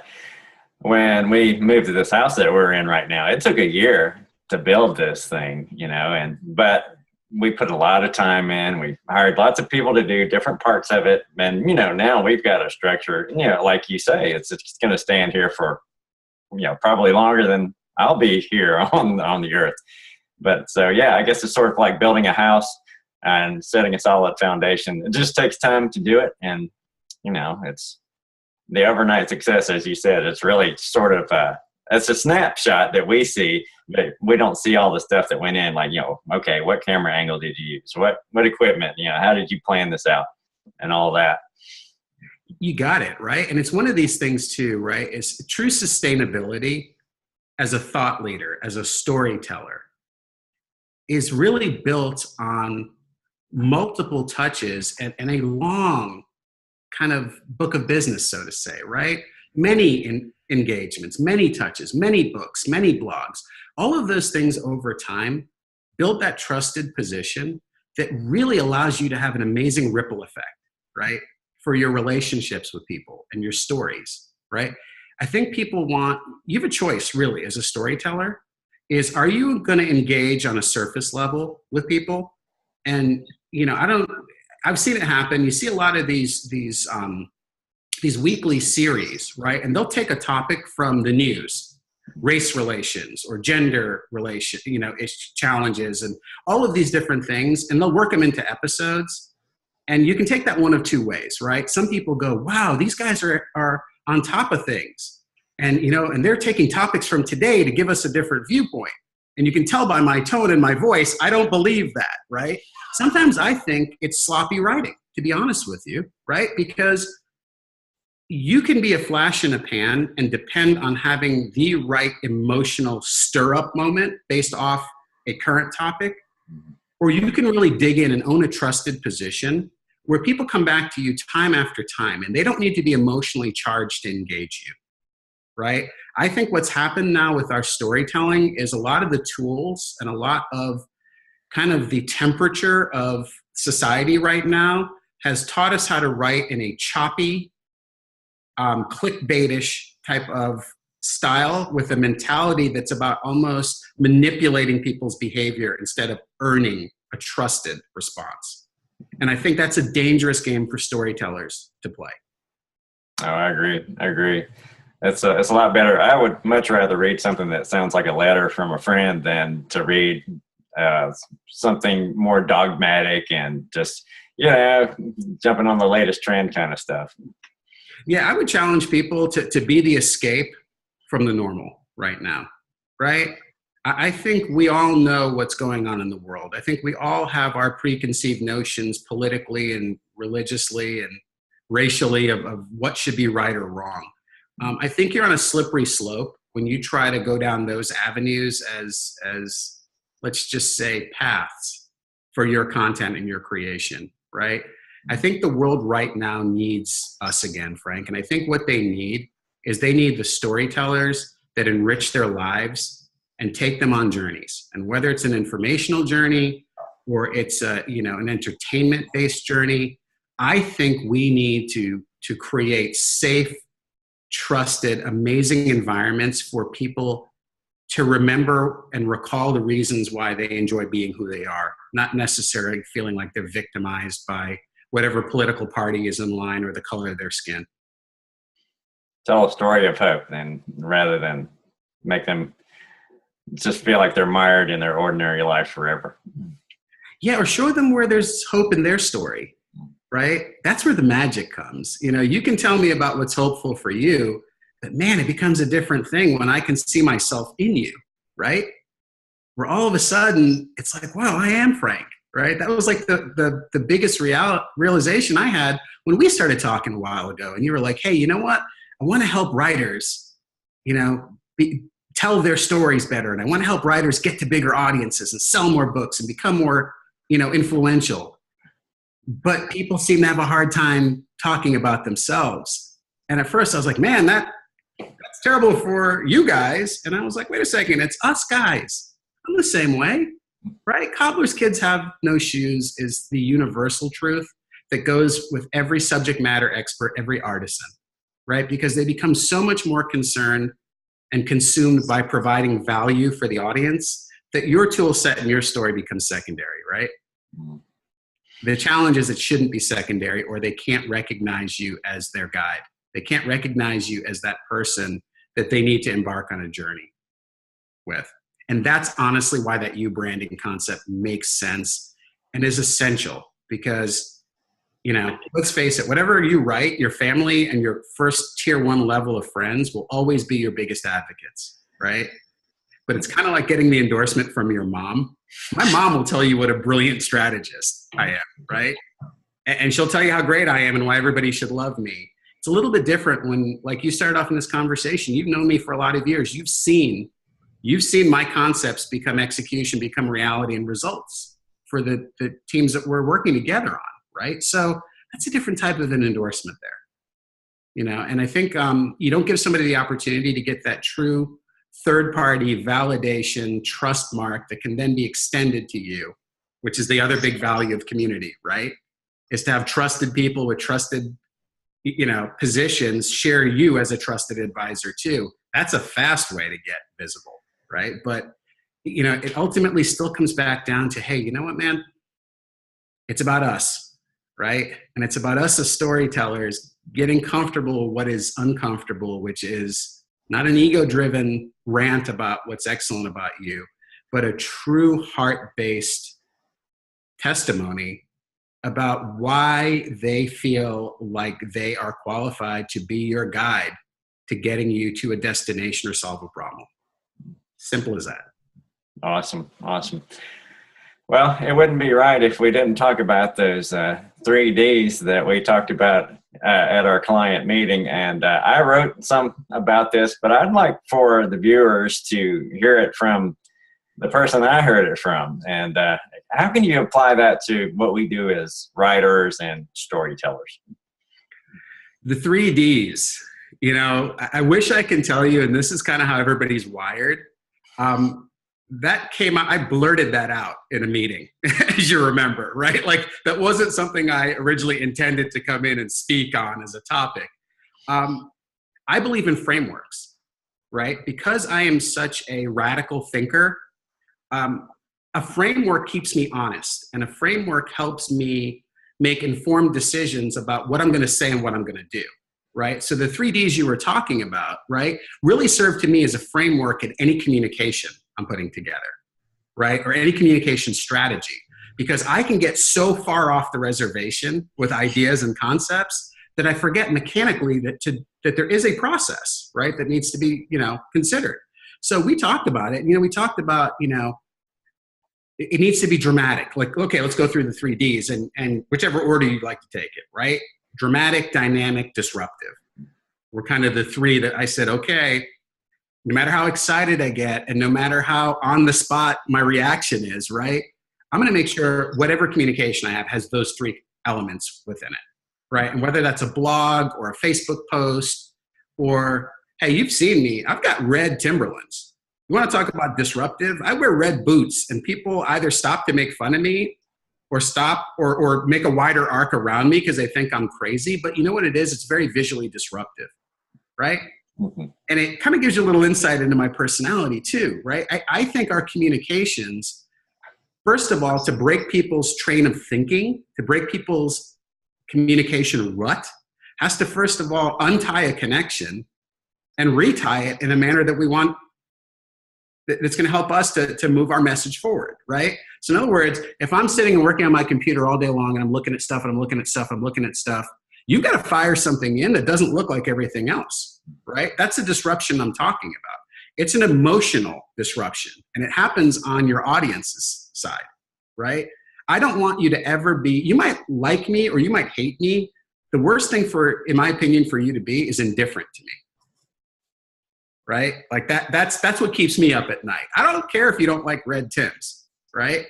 when we moved to this house that we're in right now. It took a year to build this thing, but we put a lot of time in. We hired lots of people to do different parts of it. And, now we've got a structure, like you say, it's going to stand here for, probably longer than I'll be here on the earth. But so, yeah, I guess it's sort of like building a house and setting a solid foundation. It just takes time to do it. And, it's the overnight success, as you said, it's really sort of, it's a snapshot that we see, but we don't see all the stuff that went in, like, okay, what camera angle did you use? What equipment, how did you plan this out and all that? You got it, right? And it's one of these things too, right? It's true sustainability as a thought leader, as a storyteller, is really built on multiple touches and a long kind of book of business, so to say, right? Many engagements, many touches, many books, many blogs, all of those things over time build that trusted position that really allows you to have an amazing ripple effect, right? For your relationships with people and your stories, right? I think you have a choice really as a storyteller. Are you going to engage on a surface level with people? And, I've seen it happen. You see a lot of these weekly series, right? And they'll take a topic from the news, race relations or gender relation, challenges and all of these different things, and they'll work them into episodes. And you can take that one of two ways, right? Some people go, wow, these guys are on top of things. And, and they're taking topics from today to give us a different viewpoint. And you can tell by my tone and my voice, I don't believe that, right? Sometimes I think it's sloppy writing, to be honest with you, right? Because you can be a flash in a pan and depend on having the right emotional stir-up moment based off a current topic, or you can really dig in and own a trusted position where people come back to you time after time, and they don't need to be emotionally charged to engage you, right? I think what's happened now with our storytelling is a lot of the tools and a lot of kind of the temperature of society right now has taught us how to write in a choppy, clickbaitish type of style with a mentality that's about almost manipulating people's behavior instead of earning a trusted response. And I think that's a dangerous game for storytellers to play. Oh, I agree. It's a lot better. I would much rather read something that sounds like a letter from a friend than to read something more dogmatic and just, jumping on the latest trend kind of stuff. Yeah, I would challenge people to be the escape from the normal right now, right? I think we all know what's going on in the world. I think we all have our preconceived notions politically and religiously and racially of what should be right or wrong. I think you're on a slippery slope when you try to go down those avenues as let's just say paths for your content and your creation, right? I think the world right now needs us again, Frank. And I think what they need is they need the storytellers that enrich their lives and take them on journeys. And whether it's an informational journey or it's an entertainment-based journey, I think we need to create safe, trusted, amazing environments for people to remember and recall the reasons why they enjoy being who they are, not necessarily feeling like they're victimized by whatever political party is in line or the color of their skin. Tell a story of hope, then, rather than make them just feel like they're mired in their ordinary life forever. Yeah, or show them where there's hope in their story, right? That's where the magic comes. You can tell me about what's hopeful for you, but man, it becomes a different thing when I can see myself in you, right? Where all of a sudden it's like, wow, I am Frank, right? That was like the biggest realization I had when we started talking a while ago. And you were like, hey, you know what? I want to help writers, tell their stories better. And I want to help writers get to bigger audiences and sell more books and become more, influential. But people seem to have a hard time talking about themselves. And at first I was like, man, that's terrible for you guys. And I was like, wait a second, it's us guys. I'm the same way, right? Cobbler's kids have no shoes is the universal truth that goes with every subject matter expert, every artisan, right? Because they become so much more concerned and consumed by providing value for the audience that your tool set and your story becomes secondary, right? The challenge is it shouldn't be secondary, or they can't recognize you as their guide. They can't recognize you as that person that they need to embark on a journey with. And that's honestly why that you branding concept makes sense and is essential, because, let's face it, whatever you write, your family and your first tier 1 level of friends will always be your biggest advocates, right? But it's kind of like getting the endorsement from your mom. My mom will tell you what a brilliant strategist I am, right? And she'll tell you how great I am and why everybody should love me. It's a little bit different when, like you started off in this conversation, you've known me for a lot of years. You've seen my concepts become execution, become reality and results for the teams that we're working together on, right? So that's a different type of an endorsement there, and I think you don't give somebody the opportunity to get that true third-party validation, trust mark that can then be extended to you, which is the other big value of community, right? Is to have trusted people with trusted, positions share you as a trusted advisor too. That's a fast way to get visible, right? But, it ultimately still comes back down to, hey, you know what, man? It's about us, right? And it's about us as storytellers getting comfortable with what is uncomfortable, which is not an ego-driven rant about what's excellent about you, but a true heart-based testimony about why they feel like they are qualified to be your guide to getting you to a destination or solve a problem. Simple as that. Awesome. Well, it wouldn't be right if we didn't talk about those 3 Ds that we talked about at our client meeting. And I wrote some about this, but I'd like for the viewers to hear it from the person I heard it from. And how can you apply that to what we do as writers and storytellers? The 3 Ds, I wish I can tell you, and this is kind of how everybody's wired. That came out, I blurted that out in a meeting, as you remember, right? Like that wasn't something I originally intended to come in and speak on as a topic. I believe in frameworks, right? Because I am such a radical thinker, a framework keeps me honest, and a framework helps me make informed decisions about what I'm going to say and what I'm going to do, right? So the 3 Ds you were talking about, right, really serve to me as a framework in any communication I'm putting together, right? Or any communication strategy, because I can get so far off the reservation with ideas and concepts that I forget mechanically that there is a process, right, that needs to be, considered. So we talked about it. We talked about, it needs to be dramatic. Like, okay, let's go through the 3 Ds and whichever order you'd like to take it, right? Dramatic, dynamic, disruptive. We're kind of the 3 that I said, okay, no matter how excited I get, and no matter how on the spot my reaction is, right? I'm going to make sure whatever communication I have has those three elements within it, right? And whether that's a blog or a Facebook post or, hey, you've seen me, I've got red Timberlands. You want to talk about disruptive? I wear red boots, and people either stop to make fun of me or stop or make a wider arc around me because they think I'm crazy. But you know what it is? It's very visually disruptive, right? Mm-hmm. And it kind of gives you a little insight into my personality too, right? I think our communications, first of all, to break people's train of thinking, to break people's communication rut, has to first of all untie a connection and retie it in a manner that we want, that's going to help us to move our message forward, right? So in other words, if I'm sitting and working on my computer all day long and I'm looking at stuff and I'm looking at stuff, I'm looking at stuff, you've got to fire something in that doesn't look like everything else, right? That's a disruption I'm talking about. It's an emotional disruption, and it happens on your audience's side, right? I don't want you to ever be, you might like me or you might hate me. The worst thing in my opinion, for you to be is indifferent to me. Right? Like that's what keeps me up at night. I don't care if you don't like red Tims, right?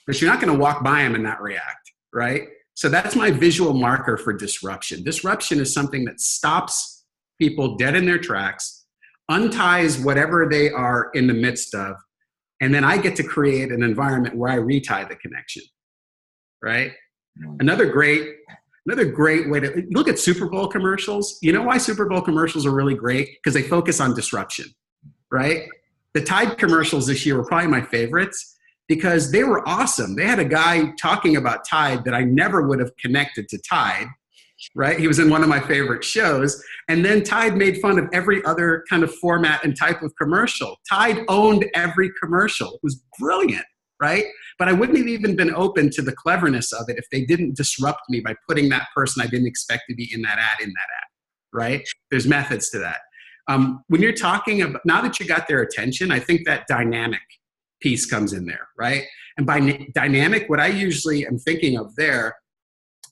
But you're not going to walk by them and not react, right? So that's my visual marker for disruption. Disruption is something that stops people dead in their tracks, unties whatever they are in the midst of, and then I get to create an environment where I retie the connection, right? Another great way to look at Super Bowl commercials. You know why Super Bowl commercials are really great? Because they focus on disruption, right? The Tide commercials this year were probably my favorites because they were awesome. They had a guy talking about Tide that I never would have connected to Tide, right? He was in one of my favorite shows. And then Tide made fun of every other kind of format and type of commercial. Tide owned every commercial. It was brilliant, right? But I wouldn't have even been open to the cleverness of it if they didn't disrupt me by putting that person I didn't expect to be in that ad, right? There's methods to that. When you're talking about, now that you got their attention, I think that dynamic piece comes in there, right? And by dynamic, what I usually am thinking of there,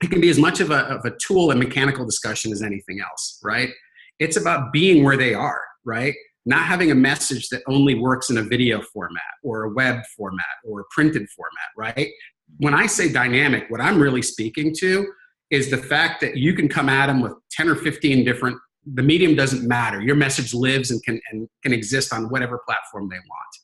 it can be as much of a tool and mechanical discussion as anything else, right? It's about being where they are, right? Not having a message that only works in a video format or a web format or a printed format, right? When I say dynamic, what I'm really speaking to is the fact that you can come at them with 10 or 15 different, the medium doesn't matter. Your message lives and can exist on whatever platform they want,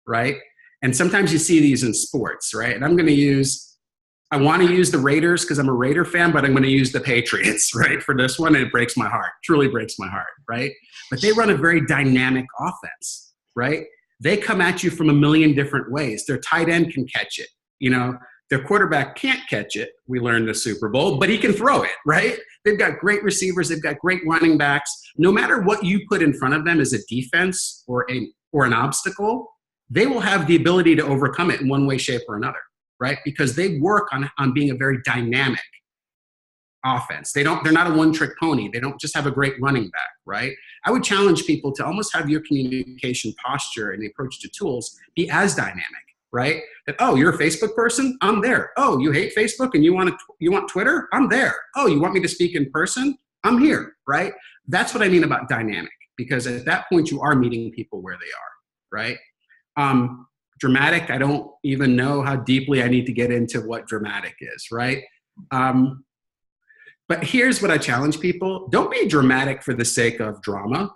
right? And sometimes you see these in sports, right? And I want to use the Raiders because I'm a Raider fan, but I'm going to use the Patriots, right, for this one, and it breaks my heart, truly breaks my heart, right? But they run a very dynamic offense, right? They come at you from a million different ways. Their tight end can catch it. You know, their quarterback can't catch it, we learned the Super Bowl, but he can throw it, right? They've got great receivers. They've got great running backs. No matter what you put in front of them as a defense or an obstacle, they will have the ability to overcome it in one way, shape, or another. Right? Because they work on being a very dynamic offense. They're not a one-trick pony. They don't just have a great running back, right? I would challenge people to almost have your communication posture and the approach to tools be as dynamic, right? That, oh, you're a Facebook person? I'm there. Oh, you hate Facebook and you want Twitter? I'm there. Oh, you want me to speak in person? I'm here, right? That's what I mean about dynamic, because at that point you are meeting people where they are, right? Dramatic, I don't even know how deeply I need to get into what dramatic is, right? But here's what I challenge people. Don't be dramatic for the sake of drama,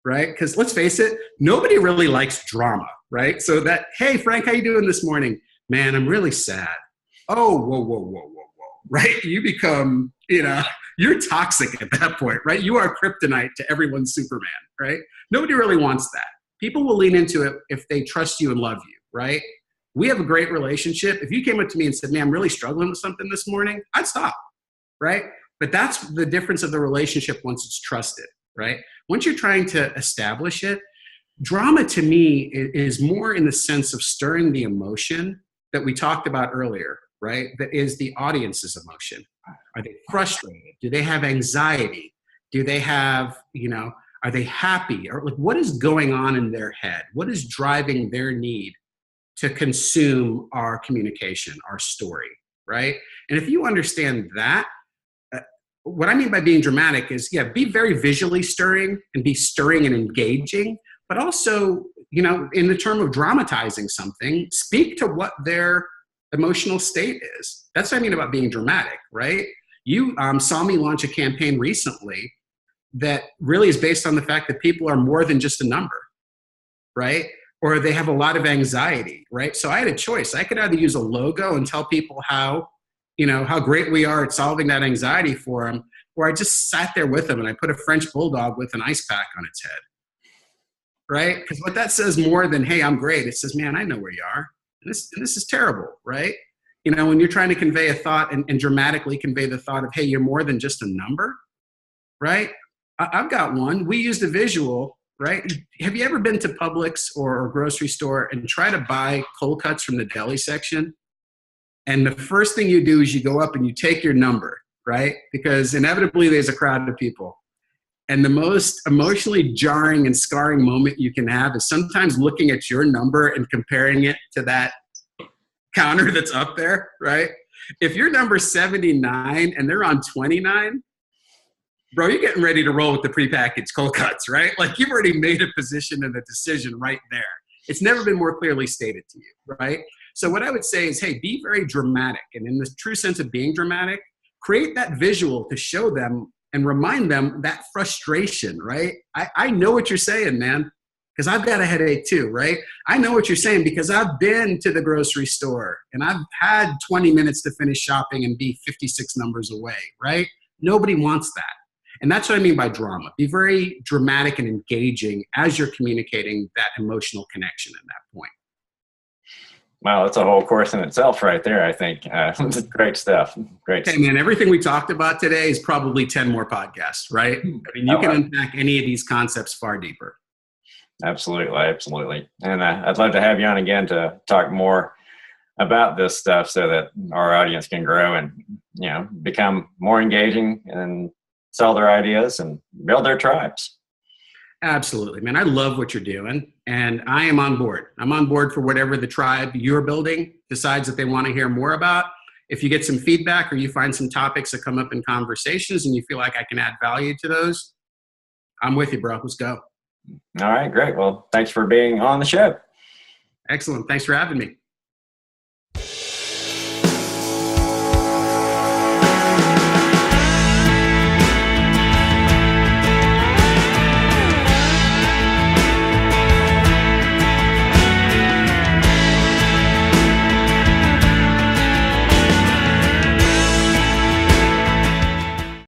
right? Because let's face it, nobody really likes drama, right? So that, hey, Frank, how you doing this morning? Man, I'm really sad. Oh, whoa, right? You become, you're toxic at that point, right? You are kryptonite to everyone's Superman, right? Nobody really wants that. People will lean into it if they trust you and love you, right? We have a great relationship. If you came up to me and said, man, I'm really struggling with something this morning, I'd stop, right? But that's the difference of the relationship once it's trusted, right? Once you're trying to establish it, drama to me is more in the sense of stirring the emotion that we talked about earlier, right? That is the audience's emotion. Are they frustrated? Do they have anxiety? Do they have, are they happy? Or like, what is going on in their head? What is driving their need to consume our communication, our story, right? And if you understand that, what I mean by being dramatic is, be very visually stirring and be stirring and engaging, but also, in the term of dramatizing something, speak to what their emotional state is. That's what I mean about being dramatic, right? You saw me launch a campaign recently that really is based on the fact that people are more than just a number, right? Or they have a lot of anxiety, right? So I had a choice. I could either use a logo and tell people how great we are at solving that anxiety for them, or I just sat there with them and I put a French bulldog with an ice pack on its head, right? Because what that says more than, hey, I'm great, it says, man, I know where you are. And this is terrible, right? When you're trying to convey a thought and dramatically convey the thought of, hey, you're more than just a number, right? I've got one. We used a visual, right? Have you ever been to Publix or a grocery store and try to buy cold cuts from the deli section? And the first thing you do is you go up and you take your number, right? Because inevitably there's a crowd of people. And the most emotionally jarring and scarring moment you can have is sometimes looking at your number and comparing it to that counter that's up there, right? If your number's 79 and they're on 29, bro, you're getting ready to roll with the prepackaged cold cuts, right? Like you've already made a position and a decision right there. It's never been more clearly stated to you, right? So what I would say is, hey, be very dramatic. And in the true sense of being dramatic, create that visual to show them and remind them that frustration, right? I know what you're saying, man, because I've got a headache too, right? I know what you're saying because I've been to the grocery store and I've had 20 minutes to finish shopping and be 56 numbers away, right? Nobody wants that. And that's what I mean by drama. Be very dramatic and engaging as you're communicating that emotional connection at that point. Wow, that's a whole course in itself right there, I think. Great stuff. Great Hey, man, everything we talked about today is probably 10 more podcasts, right? I mean, you can unpack any of these concepts far deeper. Absolutely, absolutely. And I'd love to have you on again to talk more about this stuff so that our audience can grow and, become more engaging and sell their ideas and build their tribes. Absolutely, man. I love what you're doing, and I am on board. I'm on board for whatever the tribe you're building decides that they want to hear more about. If you get some feedback or you find some topics that come up in conversations and you feel like I can add value to those, I'm with you, bro. Let's go. All right, great. Well, thanks for being on the show. Excellent. Thanks for having me.